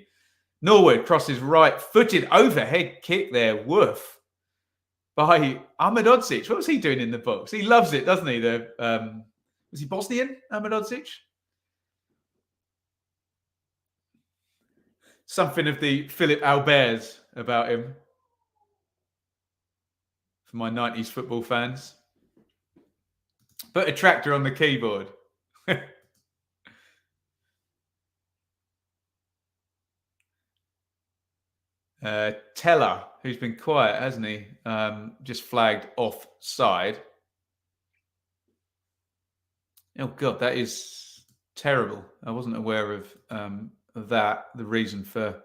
Speaker 1: Norwood crosses right-footed overhead kick there. Woof. By Ahmed Odzic. What was he doing in the box? He loves it, doesn't he? Was he Bosnian, Ahmed Odzic? Something of the Philip Albers about him. For my 90s football fans. Put a tractor on the keyboard. Teller, who's been quiet, hasn't he? Just flagged offside. Oh, God, that is terrible. I wasn't aware of that, the reason for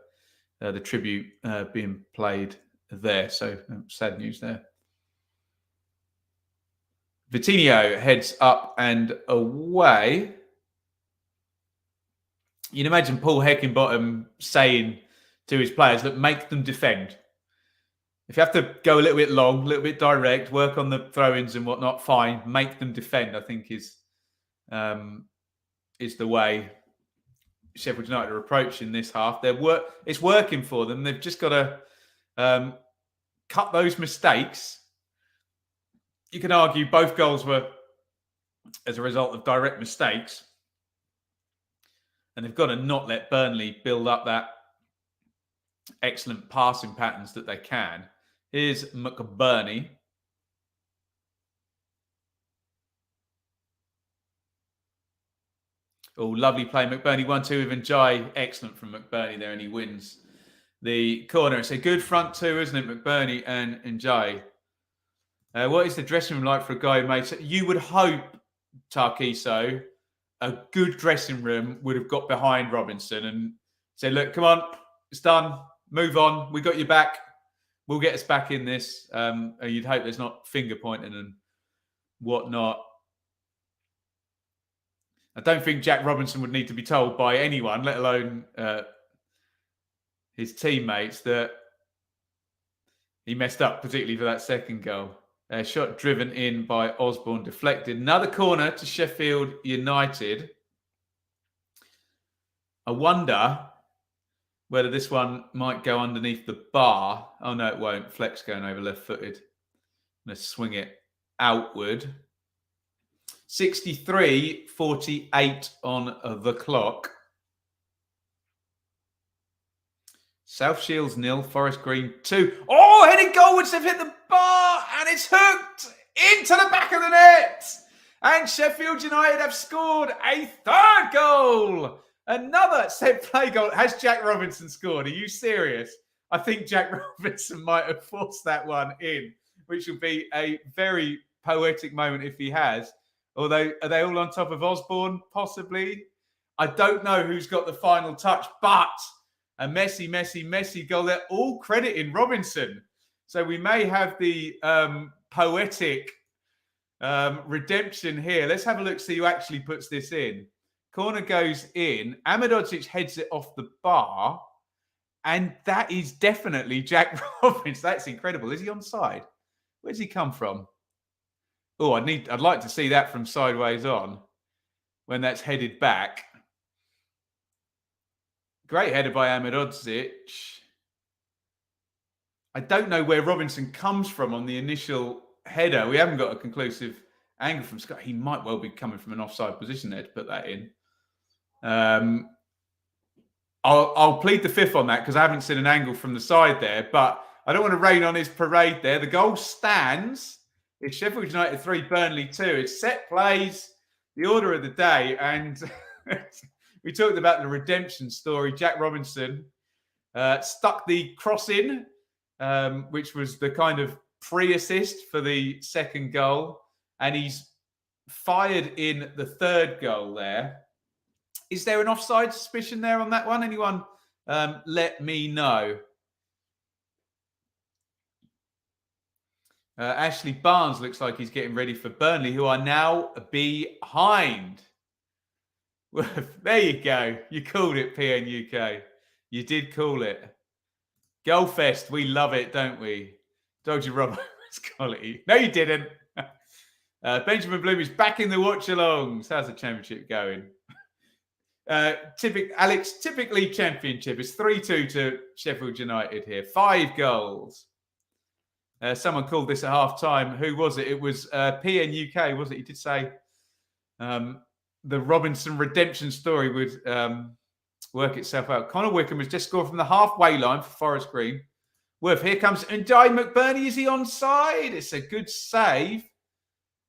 Speaker 1: the tribute being played there. So, sad news there. Vitinho heads up and away. You'd imagine Paul Heckingbottom saying to his players, look, make them defend. If you have to go a little bit long, a little bit direct, work on the throw-ins and whatnot, fine. Make them defend, I think, is the way Sheffield United are approaching this half. It's working for them. They've just got to cut those mistakes. You can argue both goals were as a result of direct mistakes. And they've got to not let Burnley build up that excellent passing patterns that they can. Here's McBurney. Oh, lovely play. McBurney 1-2 with Njai. Excellent from McBurney there, and he wins the corner. It's a good front two, isn't it, McBurney and Njai? What is the dressing room like for a guy who made... You would hope, Tarkiso, a good dressing room would have got behind Robinson and said, look, come on, it's done. Move on. We got you back. We'll get us back in this. You'd hope there's not finger pointing and whatnot. I don't think Jack Robinson would need to be told by anyone, let alone his teammates, that he messed up, particularly for that second goal. Shot driven in by Osborne, deflected. Another corner to Sheffield United. I wonder whether this one might go underneath the bar. Oh, no, it won't. Flex going over left-footed. Let's swing it outward. 63:48 on the clock. South Shields 0, Forest Green 2. Oh, headed goalwards, they've hit the bar and it's hooked into the back of the net. And Sheffield United have scored a third goal. Another set play goal. Has Jack Robinson scored? Are you serious? I think Jack Robinson might have forced that one in, which would be a very poetic moment if he has. Although, are they all on top of Osborne? Possibly. I don't know who's got the final touch, but a messy goal there. All credit in Robinson. So we may have the poetic Redemption here. Let's have a look, see who actually puts this in. Corner goes in. Ahmedhodzic heads it off the bar. And that is definitely Jack Robbins. That's incredible. Is he onside? Where's he come from? Oh, I'd like to see that from sideways on when that's headed back. Great header by Ahmedhodzic. I don't know where Robinson comes from on the initial header. We haven't got a conclusive angle from Scott. He might well be coming from an offside position there to put that in. I'll plead the fifth on that because I haven't seen an angle from the side there, but I don't want to rain on his parade there. The goal stands. It's Sheffield United 3, Burnley 2. It's set plays, the order of the day, and we talked about the redemption story. Jack Robinson stuck the cross in, which was the kind of pre-assist for the second goal, and he's fired in the third goal there. Is there an offside suspicion there on that one? Anyone let me know. Ashley Barnes looks like he's getting ready for Burnley, who are now behind. There you go. You called it, PN UK. You did call it. Goalfest. We love it, don't we? Dodgy Roberts quality. No, you didn't. Benjamin Bloom is back in the watch-alongs. How's the championship going? Typically championship is 3-2 to Sheffield United here. 5 goals. Someone called this at half time. Who was it? It was PN UK, was it? He did say the Robinson redemption story would work itself out. Connor Wickham has just scored from the halfway line for Forest Green. Worth, here comes Ndiaye McBurney. Is he onside? It's a good save.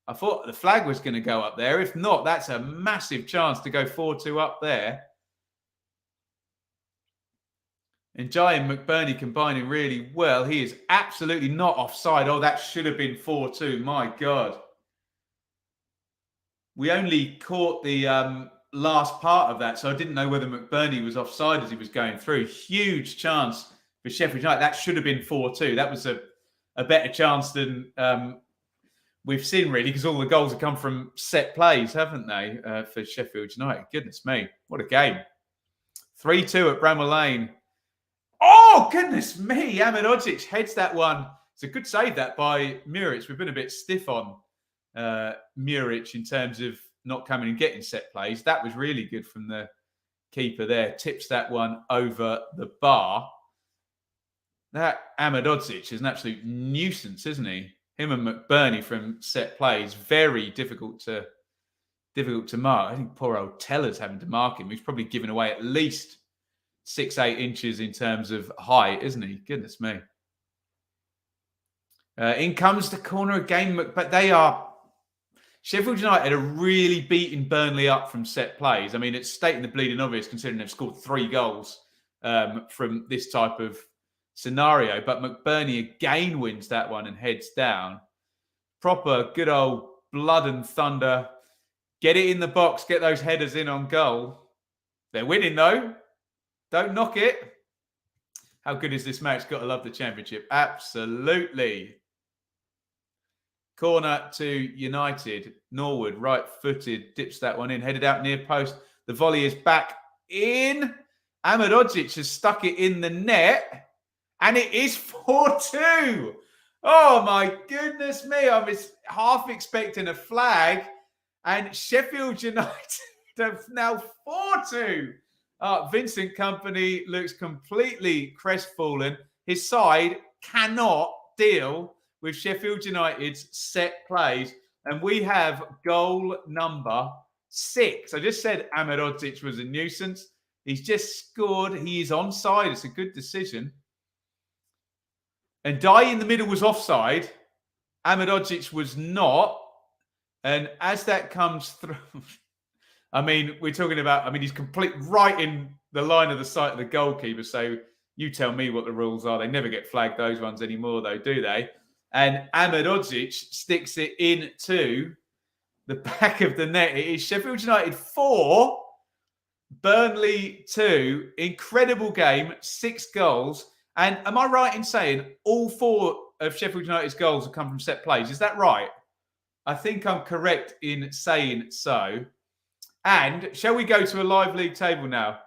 Speaker 1: I thought the flag was going to go up there. If not, that's a massive chance to go 4-2 up there. Ndiaye and McBurney combining really well. He is absolutely not offside. Oh, that should have been 4-2. My God. We only caught the last part of that, so I didn't know whether McBurney was offside as he was going through. Huge chance for Sheffield United. That should have been 4-2. That was a better chance than we've seen, really, because all the goals have come from set plays, haven't they, for Sheffield United? Goodness me. What a game. 3-2 at Bramall Lane. Oh, goodness me. Ahmedhodzic heads that one. It's a good save, that, by Muric. We've been a bit stiff on Muric in terms of not coming and getting set plays. That was really good from the keeper there. Tips that one over the bar. That Ahmedhodzic is an absolute nuisance, isn't he? Him and McBurney from set plays, very difficult to mark. I think poor old Teller's having to mark him. He's probably given away at least 6-8 inches in terms of height, isn't he? Goodness me. In comes the corner again, but they are... Sheffield United are really beating Burnley up from set plays. I mean, it's stating the bleeding obvious considering they've scored 3 goals from this type of scenario. But McBurney again wins that one and heads down. Proper good old blood and thunder. Get it in the box. Get those headers in on goal. They're winning, though. Don't knock it. How good is this match? Got to love the championship. Absolutely. Corner to United. Norwood, right-footed, dips that one in. Headed out near post. The volley is back in. Ahmedhodzic has stuck it in the net. And it is 4-2. Oh, my goodness me. I was half expecting a flag. And Sheffield United have now 4-2. Vincent Kompany looks completely crestfallen. His side cannot deal with Sheffield United's set plays. And we have goal number 6. I just said Ahmedhodzic was a nuisance. He's just scored. He is onside. It's a good decision. And Ndiaye in the middle was offside. Ahmedhodzic was not. And as that comes through, I mean, we're talking about, I mean, he's complete right in the line of the sight of the goalkeeper. So you tell me what the rules are. They never get flagged, those ones anymore, though, do they? And Ahmedhodzic sticks it into the back of the net. It is Sheffield United 4, Burnley 2. Incredible game, 6 goals. And am I right in saying all 4 of Sheffield United's goals have come from set plays? Is that right? I think I'm correct in saying so. And shall we go to a live league table now?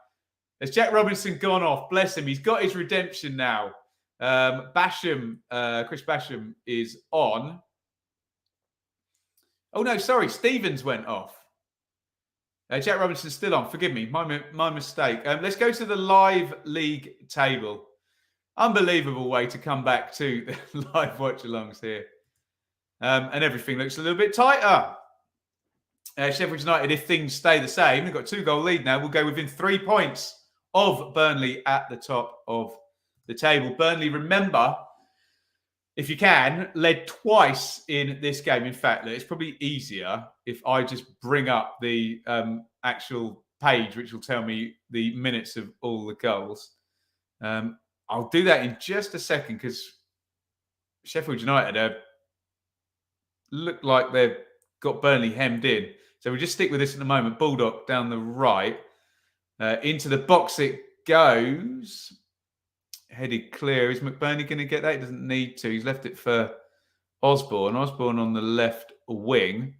Speaker 1: Has Jack Robinson gone off? Bless him. He's got his redemption now. Basham, Chris Basham is on. Oh, no, sorry. Stevens went off. Jack Robinson's still on. Forgive me. My mistake. Let's go to the live league table. Unbelievable way to come back to the live watch-alongs here. And everything looks a little bit tighter. Sheffield United, if things stay the same, they've got a 2-goal lead now. We'll go within 3 points of Burnley at the top of the table. Burnley, remember, if you can, led twice in this game. In fact, it's probably easier if I just bring up the actual page, which will tell me the minutes of all the goals. I'll do that in just a second because Sheffield United look like they've got Burnley hemmed in. So we'll just stick with this at the moment. Bulldog down the right. Into the box it goes. Headed clear. Is McBurney going to get that? He doesn't need to. He's left it for Osborne. Osborne on the left wing.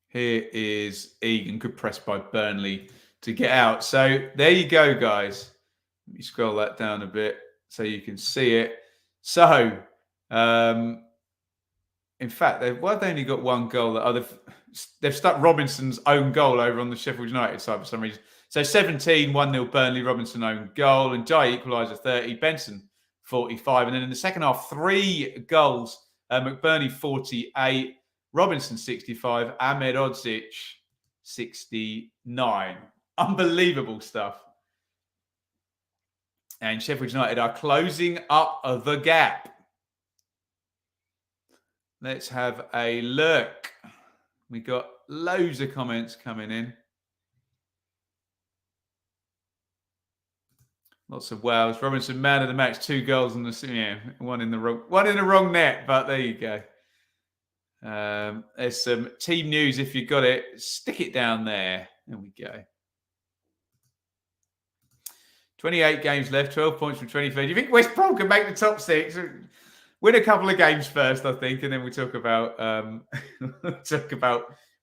Speaker 1: Here is Egan. Good press by Burnley to get out. So there you go, guys. Let me scroll that down a bit so you can see it. So, in fact, they've only got 1 goal. They've stuck Robinson's own goal over on the Sheffield United side for some reason. So 17, 1-0 Burnley, Robinson own goal. And Jai equalizer 30, Benson 45. And then in the second half, 3 goals. McBurney 48, Robinson 65, Ahmed Odzic 69. Unbelievable stuff. And Sheffield United are closing up the gap. Let's have a look. We got loads of comments coming in. Lots of wows. Robinson, man of the match, 2 goals and one in the wrong net. But there you go. There's some team news. If you got it, stick it down there. There we go. 28 games left, 12 points from 23. Do you think West Brom can make the top 6? Win a couple of games first, I think, and then we talk about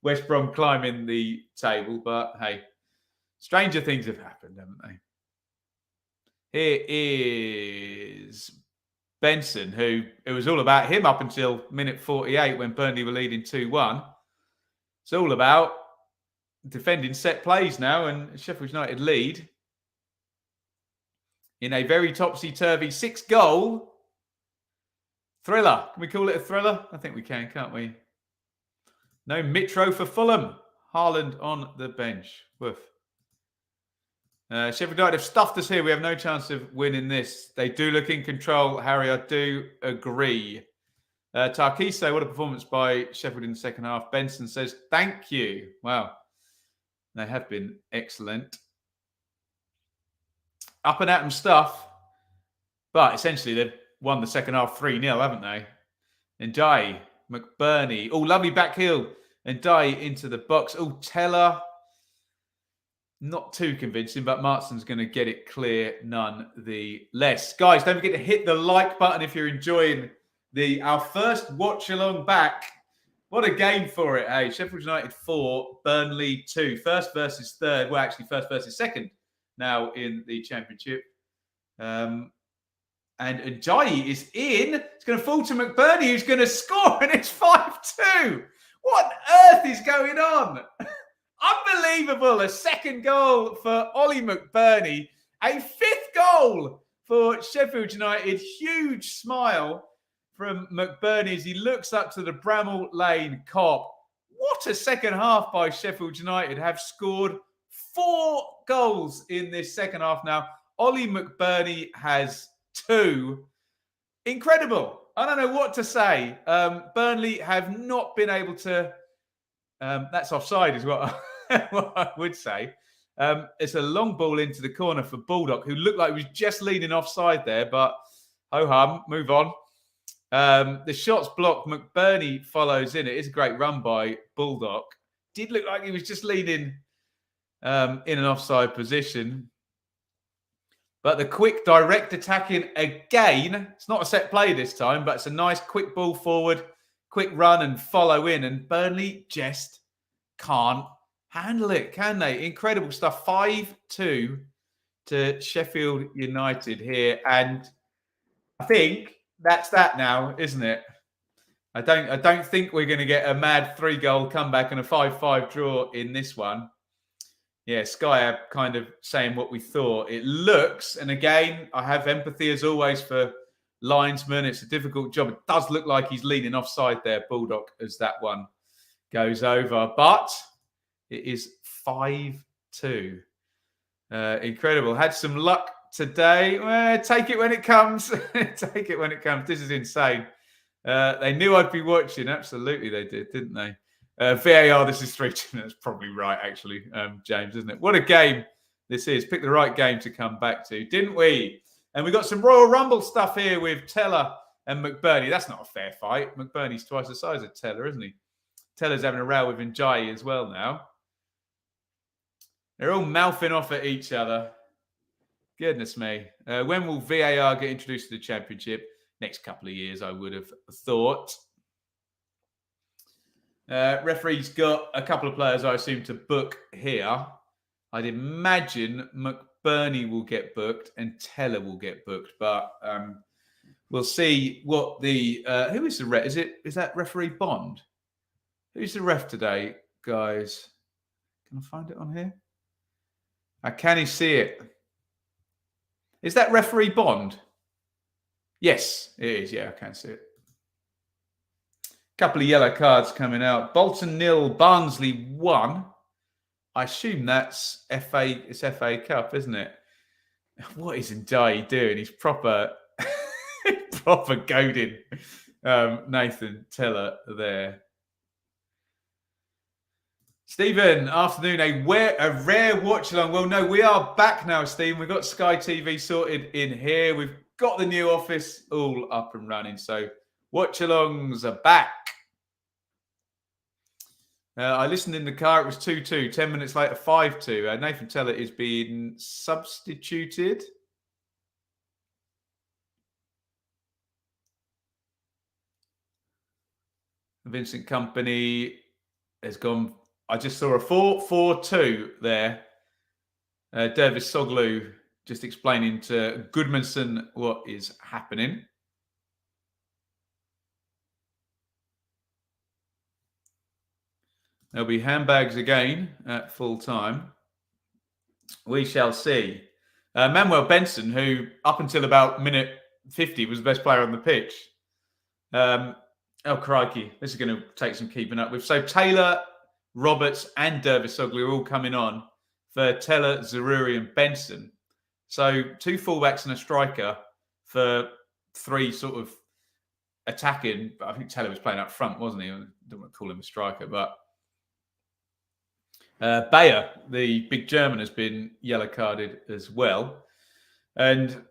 Speaker 1: West Brom climbing the table. But hey, stranger things have happened, haven't they? Here is Benson, who it was all about him up until minute 48 when Burnley were leading 2-1. It's all about defending set plays now, and Sheffield United lead in a very topsy-turvy 6-goal thriller. Can we call it a thriller? I think we can, can't we? No Mitro for Fulham. Haaland on the bench. Woof. Sheffield United have stuffed us here. We have no chance of winning this. They do look in control, Harry. I do agree. Tarkise, what a performance by Sheffield in the second half. Benson says, thank you. Wow. They have been excellent. Up and at 'em stuff. But essentially, they've won the second half 3-0, haven't they? And Dye, McBurney. Oh, lovely back heel. And Dye into the box. Oh, Teller. Not too convincing, but Martson's going to get it clear nonetheless. Guys, don't forget to hit the like button if you're enjoying our first watch-along back. What a game for it, hey? Sheffield United 4, Burnley 2. First versus third. Well, actually, first versus second now in the Championship. And Ajayi is in. It's going to fall to McBurney, who's going to score, and it's 5-2. What on earth is going on? Unbelievable. A second goal for Ollie McBurney. A 5th goal for Sheffield United. Huge smile from McBurney as he looks up to the Bramall Lane Kop. What a second half by Sheffield United. Have scored 4 goals in this second half now. Ollie McBurney has 2. Incredible. I don't know what to say. Burnley have not been able to... that's offside is what I would say. It's a long ball into the corner for Bulldog, who looked like he was just leaning offside there, but ho-hum, move on. The shot's blocked. McBurney follows in. It is a great run by Bulldog. Did look like he was just leaning in an offside position. But the quick, direct attacking again. It's not a set play this time, but it's a nice quick ball forward, quick run and follow in. And Burnley just can't handle it, can they? Incredible stuff. 5-2 to Sheffield United here. And I think that's that now, isn't it? I don't think we're going to get a mad 3-goal comeback and a 5-5 draw in this one. Yeah, Sky are kind of saying what we thought. It looks, and again, I have empathy as always for linesmen. It's a difficult job. It does look like he's leaning offside there, Bulldog, as that one goes over. But it is 5-2. Incredible. Had some luck today. Well, take it when it comes. Take it when it comes. This is insane. They knew I'd be watching. Absolutely, they did, didn't they? VAR, this is 3-2. That's probably right, actually, James, isn't it? What a game this is. Pick the right game to come back to, didn't we? And we got some Royal Rumble stuff here with Teller and McBurney. That's not a fair fight. McBurney's twice the size of Teller, isn't he? Teller's having a row with Njayi as well now. They're all mouthing off at each other. Goodness me. When will VAR get introduced to the Championship? Next couple of years, I would have thought. Referee's got a couple of players, I assume, to book here. I'd imagine McBurney will get booked and Teller will get booked, but we'll see what the who is the ref? Is that referee Bond? Who's the ref today, guys? Can I find it on here? Can you see it? Is that referee Bond? Yes, it is. Yeah, I can see it. Couple of yellow cards coming out. Bolton 0, Barnsley 1. I assume that's FA. It's FA Cup, isn't it? What is Njayi doing? He's proper goading Nathan Teller there. Stephen, afternoon. A rare watch along. Well, no, we are back now, Stephen. We've got Sky TV sorted in here. We've got the new office all up and running. So watch-alongs are back. I listened in the car. It was 2-2. 10 minutes later, 5-2. Nathan Teller is being substituted. Vincent Kompany has gone. I just saw a 4-4-2 there. Dervis Soglu just explaining to Goodmanson what is happening. There'll be handbags again at full time. We shall see. Manuel Benson, who up until about minute 50 was the best player on the pitch. Oh, crikey. This is going to take some keeping up with. So Taylor, Roberts and Dervis Soglu are all coming on for Teller, Zaruri and Benson. So 2 fullbacks and a striker for 3 sort of attacking. I think Teller was playing up front, wasn't he? I don't want to call him a striker, but Bayer, the big German, has been yellow carded as well. And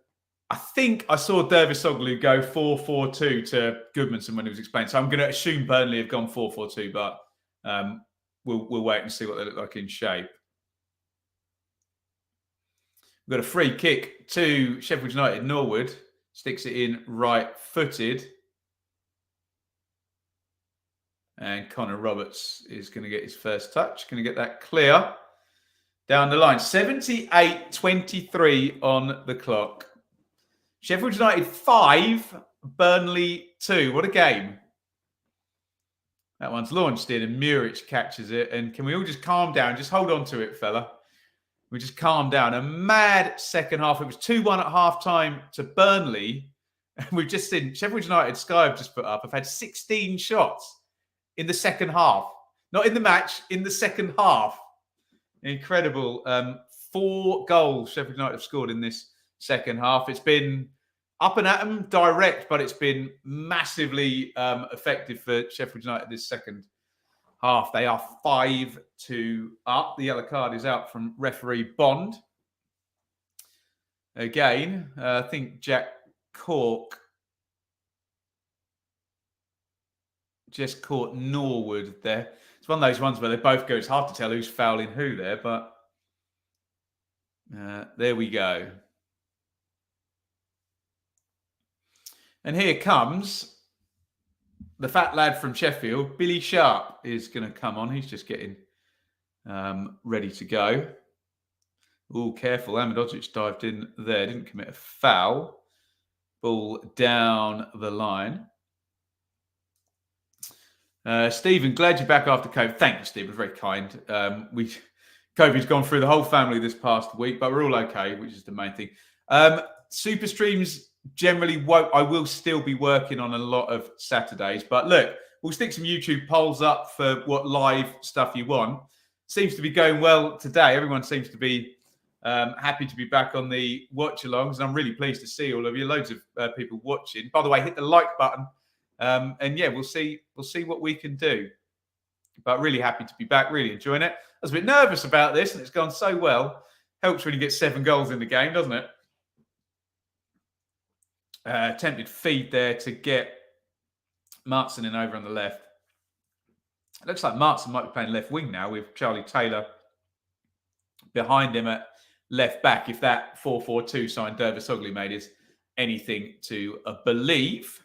Speaker 1: I think I saw Dervis Soglu go 4-4-2 to Goodmanson when he was explaining. So I'm going to assume Burnley have gone 4-4-2, but we'll wait and see what they look like in shape. We've got a free kick to Sheffield United. Norwood sticks it in right-footed. And Connor Roberts is going to get his first touch. Going to get that clear down the line. 78-23 on the clock. Sheffield United 5, Burnley 2. What a game. That one's launched in and Muric catches it. And can we all just calm down? Just hold on to it, fella. We just calm down. A mad second half. It was 2-1 at half-time to Burnley. And we've just seen Sheffield United, Sky have just put up, have had 16 shots in the second half. Not in the match, in the second half. Incredible. 4 goals Sheffield United have scored in this second half. It's been up and at them, direct, but it's been massively effective for Sheffield United this second half. They are 5-2 up. The yellow card is out from referee Bond. Again, I think Jack Cork just caught Norwood there. It's one of those ones where they both go. It's hard to tell who's fouling who there, but there we go. And here comes the fat lad from Sheffield. Billy Sharp is going to come on. He's just getting ready to go. Oh, careful. Ahmedhodzic dived in there. Didn't commit a foul. Ball down the line. Stephen, glad you're back after COVID. Thank you, Stephen. Very kind. COVID's gone through the whole family this past week, but we're all okay, which is the main thing. Super streams generally won't. I will still be working on a lot of Saturdays, but look, we'll stick some YouTube polls up for what live stuff you want. Seems to be going well today. Everyone seems to be happy to be back on the watch-alongs, and I'm really pleased to see all of you. Loads of people watching. By the way, hit the like button, and yeah, we'll see what we can do. But really happy to be back. Really enjoying it. I was a bit nervous about this, and it's gone so well. Helps when you get 7 goals in the game, doesn't it? Attempted feed there to get Martson in over on the left. It looks like Martson might be playing left wing now with Charlie Taylor behind him at left back, if that 4-4-2 sign Dervisoglu made is anything to believe.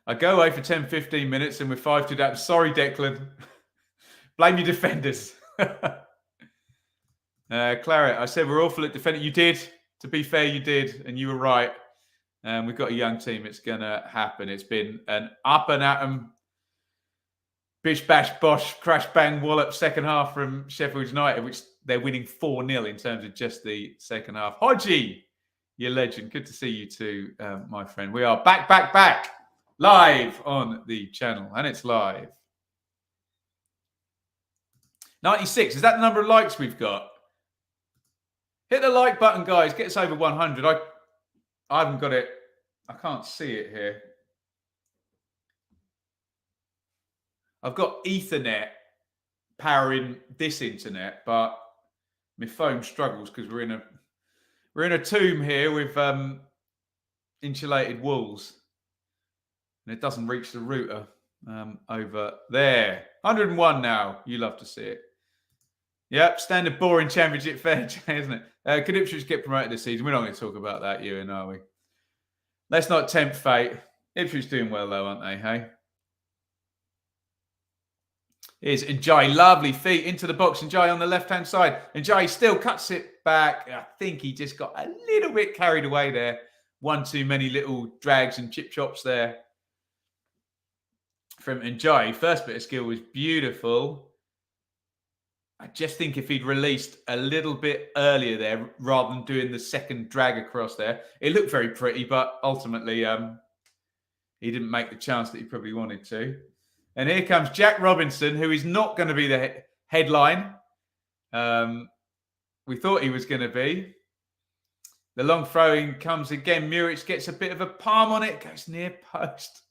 Speaker 1: I go away for 10, 15 minutes and we're 5-2 down. Sorry, Declan. Blame your defenders. Claret, I said we're awful at defending. You did. To be fair, you did. And you were right. We've got a young team. It's going to happen. It's been an up and at 'em, bish, bash, bosh, crash, bang, wallop second half from Sheffield United, which they're winning 4-0 in terms of just the second half. Hodgie, you legend. Good to see you too, my friend. We are back, live on the channel. And it's live. 96. Is that the number of likes we've got? Hit the like button, guys. Get us over 100. I haven't got it. I can't see it here. I've got Ethernet powering this internet, but my phone struggles because we're in a tomb here with insulated walls, and it doesn't reach the router over there. 101 now. You love to see it. Yep, standard boring championship fair, isn't it? Could Ipswich get promoted this season? We're not going to talk about that, Ewan, are we? Let's not tempt fate. Ipswich doing well, though, aren't they, hey? Here's Njai, lovely feet into the box. Njai on the left-hand side. Njai still cuts it back. I think he just got a little bit carried away there. One too many little drags and chip chops there from Njai. First bit of skill was beautiful. I just think if he'd released a little bit earlier there, rather than doing the second drag across there, it looked very pretty, but ultimately he didn't make the chance that he probably wanted to. And here comes Jack Robinson, who is not going to be the headline. We thought he was going to be. The long throwing comes again. Muric gets a bit of a palm on it, goes near post.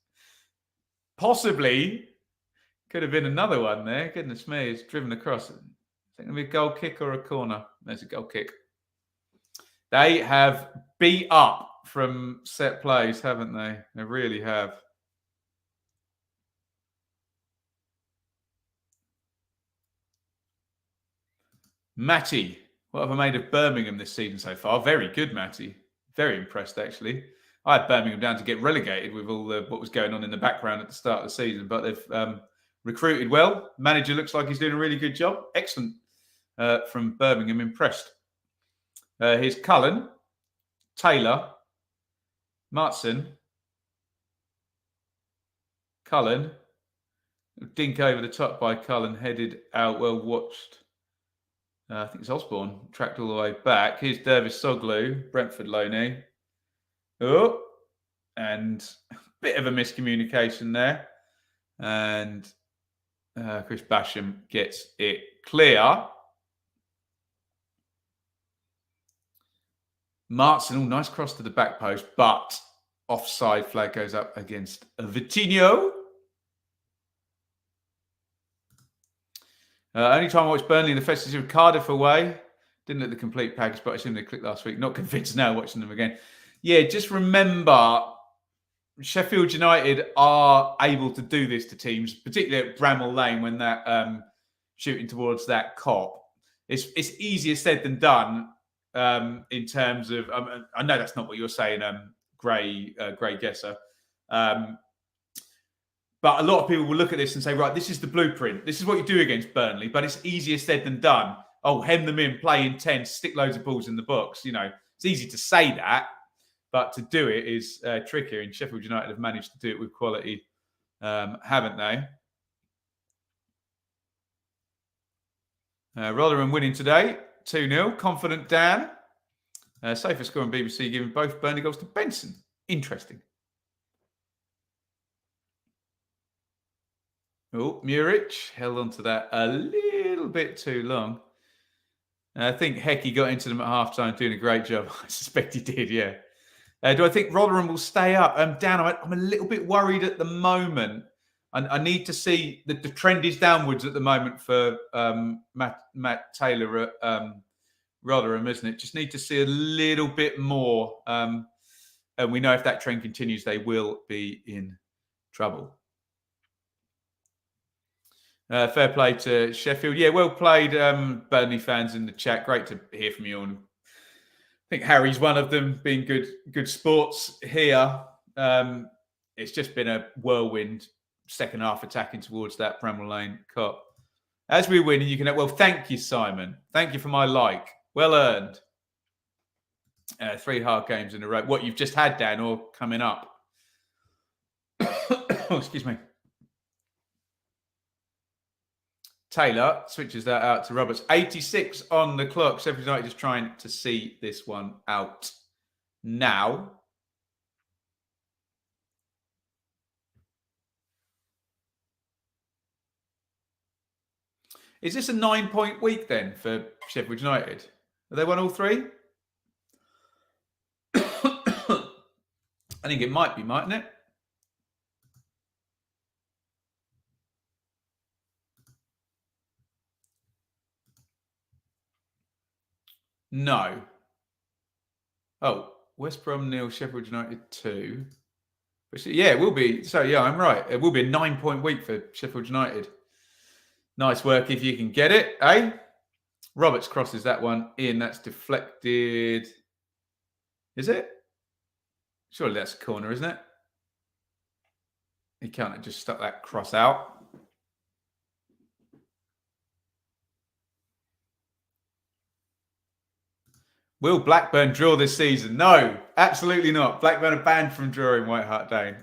Speaker 1: Possibly could have been another one there. Goodness me, it's driven across. Is it going to be a goal kick or a corner? There's a goal kick. They have beat up from set plays, haven't they? They really have. Matty, what have I made of Birmingham this season so far? Very good, Matty. Very impressed, actually. I had Birmingham down to get relegated with all what was going on in the background at the start of the season, but they've recruited well. Manager looks like he's doing a really good job. Excellent from Birmingham. Impressed. Here's Cullen, Taylor, Martson, Cullen. Dink over the top by Cullen, headed out, well watched. I think it's Osborne, tracked all the way back. Here's Dervisoglu, Brentford loanee. Oh, and a bit of a miscommunication there. And Chris Basham gets it clear. Martson, nice cross to the back post, but offside flag goes up against Vitinho. Only time I watched Burnley in the festive with Cardiff away. Didn't look the complete package, but I assume they clicked last week. Not convinced now watching them again. Yeah, just remember, Sheffield United are able to do this to teams, particularly at Bramall Lane when that shooting towards that cop. It's easier said than done in terms of. I know that's not what you're saying, Gray Gesser. But a lot of people will look at this and say, right, this is the blueprint. This is what you do against Burnley, but it's easier said than done. Oh, hem them in, play intense, stick loads of balls in the box. It's easy to say that, but to do it is trickier. And Sheffield United have managed to do it with quality, haven't they? Rotherham winning today, 2-0. Confident Dan. Safer score on BBC, giving both Burnley goals to Benson. Interesting. Oh, Muric held on to that a little bit too long. I think Hecky got into them at half-time, doing a great job. I suspect he did, yeah. Do I think Rotherham will stay up? Dan, I'm a little bit worried at the moment. I need to see the trend is downwards at the moment for Matt Taylor at Rotherham, isn't it? Just need to see a little bit more. And we know if that trend continues, they will be in trouble. Fair play to Sheffield. Yeah, well played, Burnley fans in the chat. Great to hear from you. And I think Harry's one of them, being good sports here. It's just been a whirlwind second half attacking towards that Bramall Lane Cup. As we win, and you can... Well, thank you, Simon. Thank you for my like. Well earned. 3 hard games in a row. What you've just had, Dan, or coming up? Oh, excuse me. Taylor switches that out to Roberts. 86 on the clock. Sheffield United just trying to see this one out now. Is this a 9-point week then for Sheffield United? Have they won all 3? I think it might be, mightn't it? No. Oh, West Brom 0, Sheffield United 2. But yeah, it will be. So yeah, I'm right. It will be a 9-point week for Sheffield United. Nice work if you can get it, eh? Roberts crosses that one in. That's deflected. Is it? Surely that's a corner, isn't it? He can't have just stuck that cross out. Will Blackburn draw this season? No, absolutely not. Blackburn are banned from drawing White Hart Lane.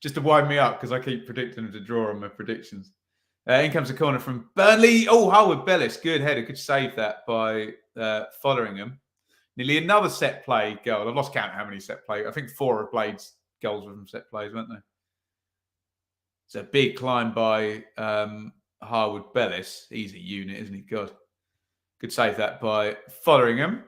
Speaker 1: Just to wind me up, because I keep predicting them to draw on my predictions. In comes a corner from Burnley. Oh, Howard Bellis. Good header. Good save that by Fotheringham. Nearly another set play goal. I've lost count how many set play. I think 4 of Blade's goals were from set plays, weren't they? It's a big climb by Harwood Bellis. He's a unit, isn't he? God. Good save that by Fotheringham.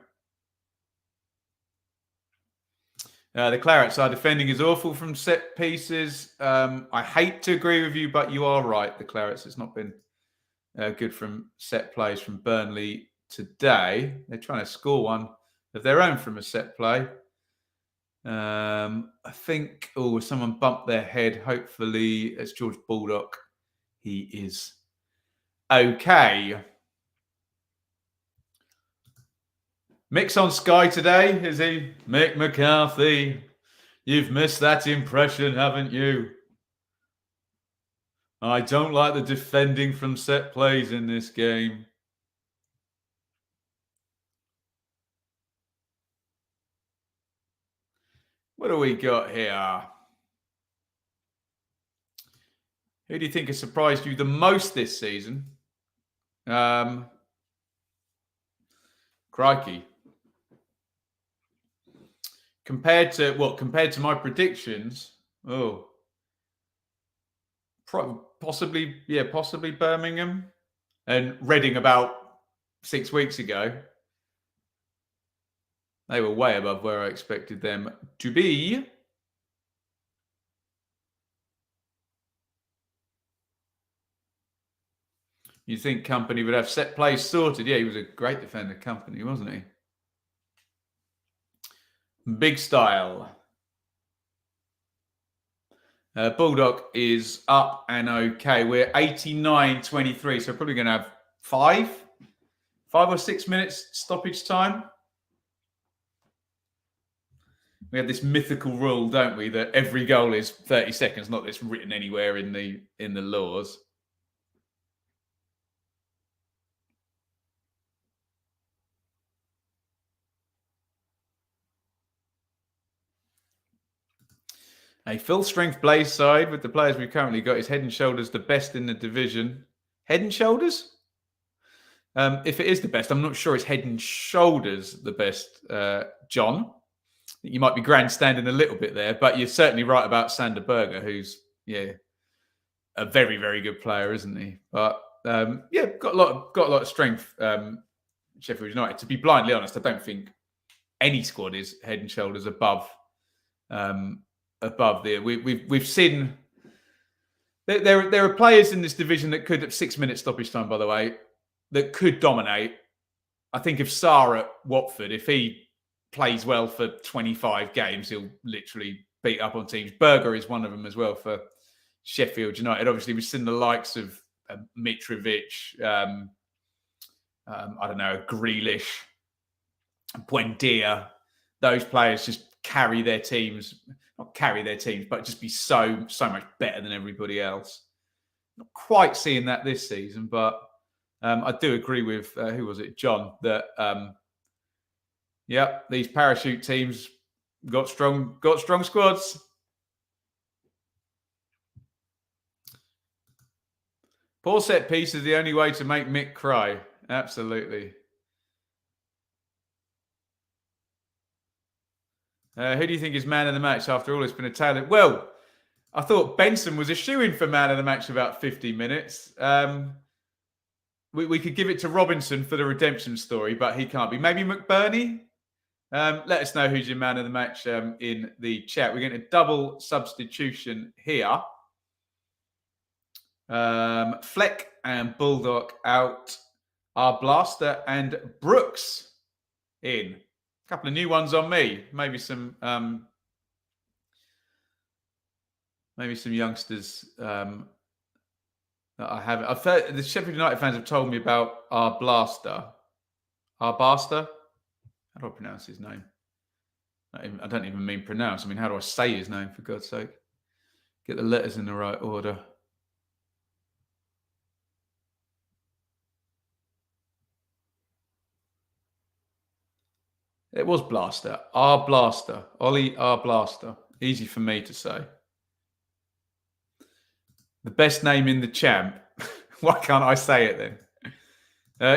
Speaker 1: The Clarets are defending is awful from set pieces. I hate to agree with you, but you are right. The Clarets, it's not been good from set plays from Burnley today. They're trying to score one of their own from a set play. I think, someone bumped their head. Hopefully, it's George Baldock. He is okay. Mick's on Sky today, is he? Mick McCarthy. You've missed that impression, haven't you? I don't like the defending from set plays in this game. What do we got here? Who do you think has surprised you the most this season? Crikey. Compared to my predictions? Oh, possibly Birmingham and Reading about 6 weeks ago. They were way above where I expected them to be. You think Company would have set plays sorted? Yeah, he was a great defender, Company, wasn't he? Big style. Baldock is up and okay. We're 89-23, so probably going to have 5 5 or 6 minutes stoppage time. We have this mythical rule, don't we, that every goal is 30 seconds, not that's written anywhere in the laws. A full-strength Blaze side with the players we've currently got is head and shoulders the best in the division. Head and shoulders? If it is the best, I'm not sure it's head and shoulders the best, John. You might be grandstanding a little bit there, but you're certainly right about Sander Berger, who's a very, very good player, isn't he? But got a lot of strength. Sheffield United. To be blindly honest, I don't think any squad is head and shoulders above the. We've seen there are players in this division that could, at 6 minutes stoppage time, by the way, that could dominate. I think if Sarr at Watford, if he plays well for 25 games, he'll literally beat up on teams. Berger is one of them as well for Sheffield United. Obviously, we've seen the likes of Mitrovic, I don't know, Grealish, Buendia. Those players just carry their teams, not carry their teams, but just be so much better than everybody else. Not quite seeing that this season, but I do agree with, who was it, John, that these parachute teams got strong squads. Poor set piece is the only way to make Mick cry. Absolutely. Who do you think is man of the match after all? It's been a tale. Well, I thought Benson was a shoo-in for man of the match about 50 minutes. We could give it to Robinson for the redemption story, but he can't be. Maybe McBurney? Let us know who's your man of the match in the chat. We're getting a double substitution here. Fleck and Bulldog out. Our Blaster and Brooks in. A couple of new ones on me. Maybe some youngsters that I haven't. I've heard the Sheffield United fans have told me about our Blaster. Our Blaster? How do I pronounce his name? I don't even mean pronounce. I mean, how do I say his name, for God's sake? Get the letters in the right order. It was Blaster. Our Blaster. Ollie our Blaster. Easy for me to say. The best name in the champ. Why can't I say it then?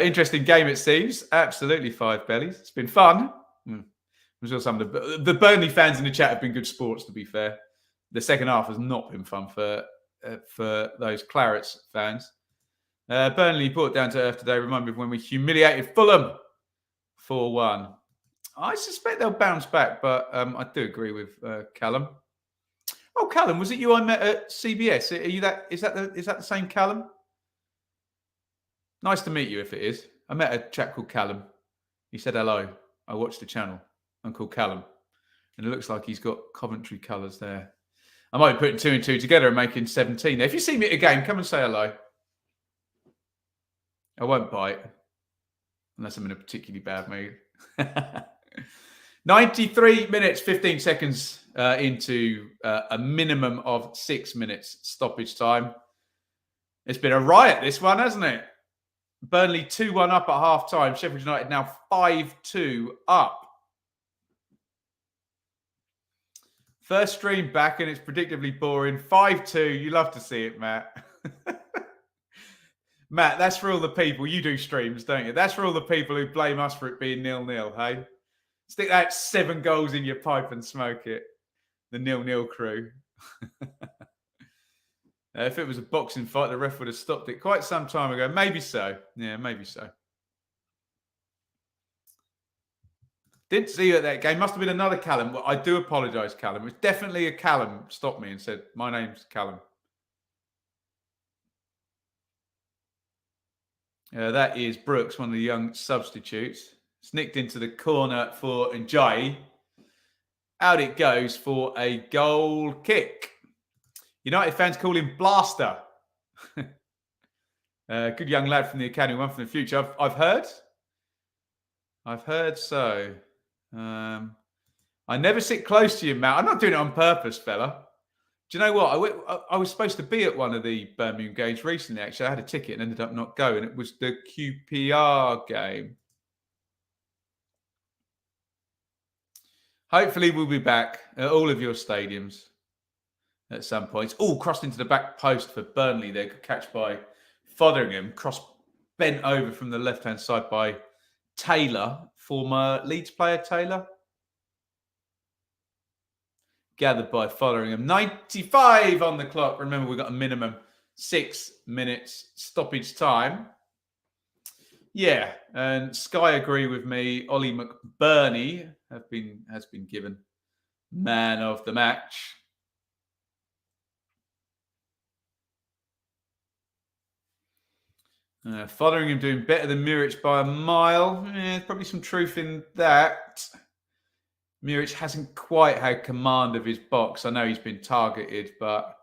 Speaker 1: Interesting game, it seems. Absolutely, Five Bellies. It's been fun. I'm sure some of the Burnley fans in the chat have been good sports, to be fair. The second half has not been fun for those Clarets fans. Burnley brought down to earth today. Remind me of when we humiliated Fulham 4-1. I suspect they'll bounce back, but I do agree with Callum. Oh, Callum, was it you I met at CBS? Are you that? Is that the same Callum? Nice to meet you, if it is. I met a chap called Callum. He said hello. I watched the channel. I'm called Callum, and it looks like he's got Coventry colours there. I might be putting 2 and 2 together and making 17. If you see me at a game, come and say hello. I won't bite unless I'm in a particularly bad mood. 93 minutes, 15 seconds into a minimum of 6 minutes stoppage time. It's been a riot, this one, hasn't it? Burnley 2-1 up at half-time. Sheffield United now 5-2 up. First stream back, and it's predictably boring. 5-2. You love to see it, Matt. Matt, that's for all the people. You do streams, don't you? That's for all the people who blame us for it being 0-0, hey? Stick that 7 goals in your pipe and smoke it. The 0-0 crew. If it was a boxing fight, the ref would have stopped it quite some time ago. Maybe so. Yeah, maybe so. Didn't see you at that game. Must have been another Callum. Well, I do apologise, Callum. It was definitely a Callum stopped me and said, my name's Callum. That is Brooks, one of the young substitutes. Snicked into the corner for Njayi. Out it goes for a goal kick. United fans call him Blaster. Good young lad from the academy, one from the future. I've heard. I've heard so. I never sit close to you, Matt. I'm not doing it on purpose, fella. Do you know what? I was supposed to be at one of the Birmingham games recently, actually. I had a ticket and ended up not going. It was the QPR game. Hopefully, we'll be back at all of your stadiums at some point. Oh, crossed into the back post for Burnley there. Could catch by Fotheringham. Cross bent over from the left-hand side by Taylor, former Leeds player Taylor. Gathered by Fotheringham. 95 on the clock. Remember, we've got a minimum 6 minutes stoppage time. Yeah, and Sky agree with me. Ollie McBurney has been given man of the match. Fotheringham doing better than Muric by a mile. There's probably some truth in that. Muric hasn't quite had command of his box. I know he's been targeted, but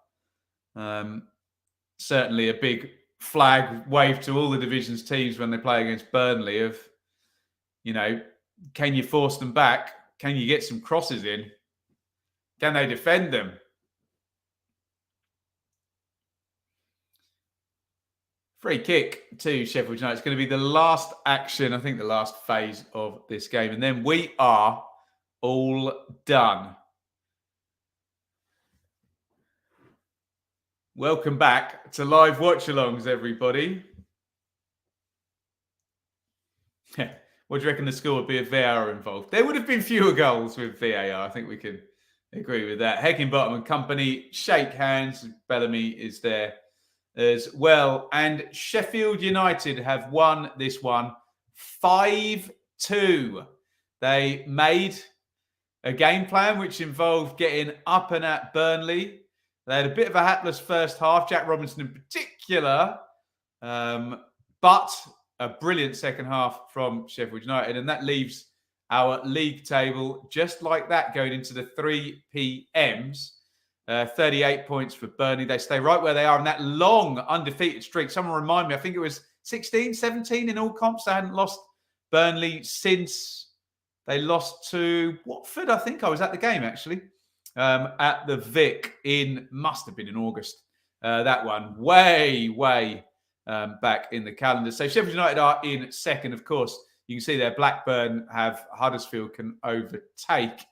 Speaker 1: certainly a big flag wave to all the division's teams when they play against Burnley of, can you force them back? Can you get some crosses in? Can they defend them? Free kick to Sheffield United. It's going to be the last action, I think the last phase of this game. And then we are all done. Welcome back to live watch-alongs, everybody. What do you reckon the score would be if VAR involved? There would have been fewer goals with VAR. I think we can agree with that. Heckingbottom and company shake hands. Bellamy is there as well. And Sheffield United have won this one 5-2. They made a game plan which involved getting up and at Burnley. They had a bit of a hapless first half, Jack Robinson in particular, but a brilliant second half from Sheffield United. And that leaves our league table just like that going into the 3 PMs. 38 points for Burnley. They stay right where they are in that long undefeated streak. Someone remind me, I think it was 16, 17 in all comps. They hadn't lost Burnley since they lost to Watford. I think I was at the game, actually, at the Vic must have been in August. That one way back in the calendar. So Sheffield United are in second, of course. You can see there Blackburn have Huddersfield can overtake.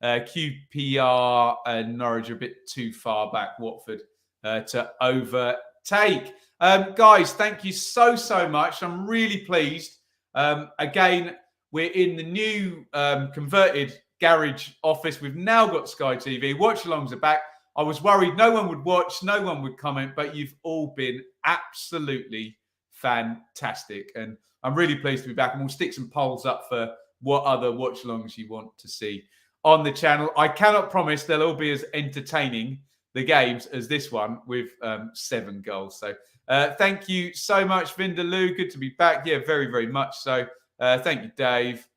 Speaker 1: QPR and Norwich are a bit too far back, Watford, to overtake. Guys, thank you so much. I'm really pleased. Again, we're in the new converted garage office. We've now got Sky TV. Watch-alongs are back. I was worried no one would watch, no one would comment, but you've all been absolutely fantastic. And I'm really pleased to be back. And we'll stick some polls up for what other watch-alongs you want to see on the channel. I cannot promise they'll all be as entertaining, the games, as this one with 7 goals. So thank you so much, Vindaloo. Good to be back. Yeah, very much so. Thank you, Dave.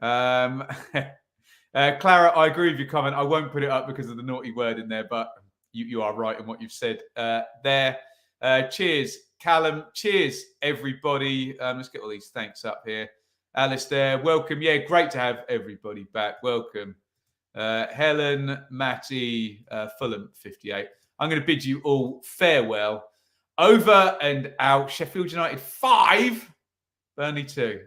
Speaker 1: Clara, I agree with your comment. I won't put it up because of the naughty word in there, but you are right in what you've said there. Cheers, Callum. Cheers, everybody. Let's get all these thanks up here. Alistair, welcome. Yeah, great to have everybody back. Welcome. Helen, Matty, Fulham, 58. I'm going to bid you all farewell. Over and out. Sheffield United 5, Burnley 2.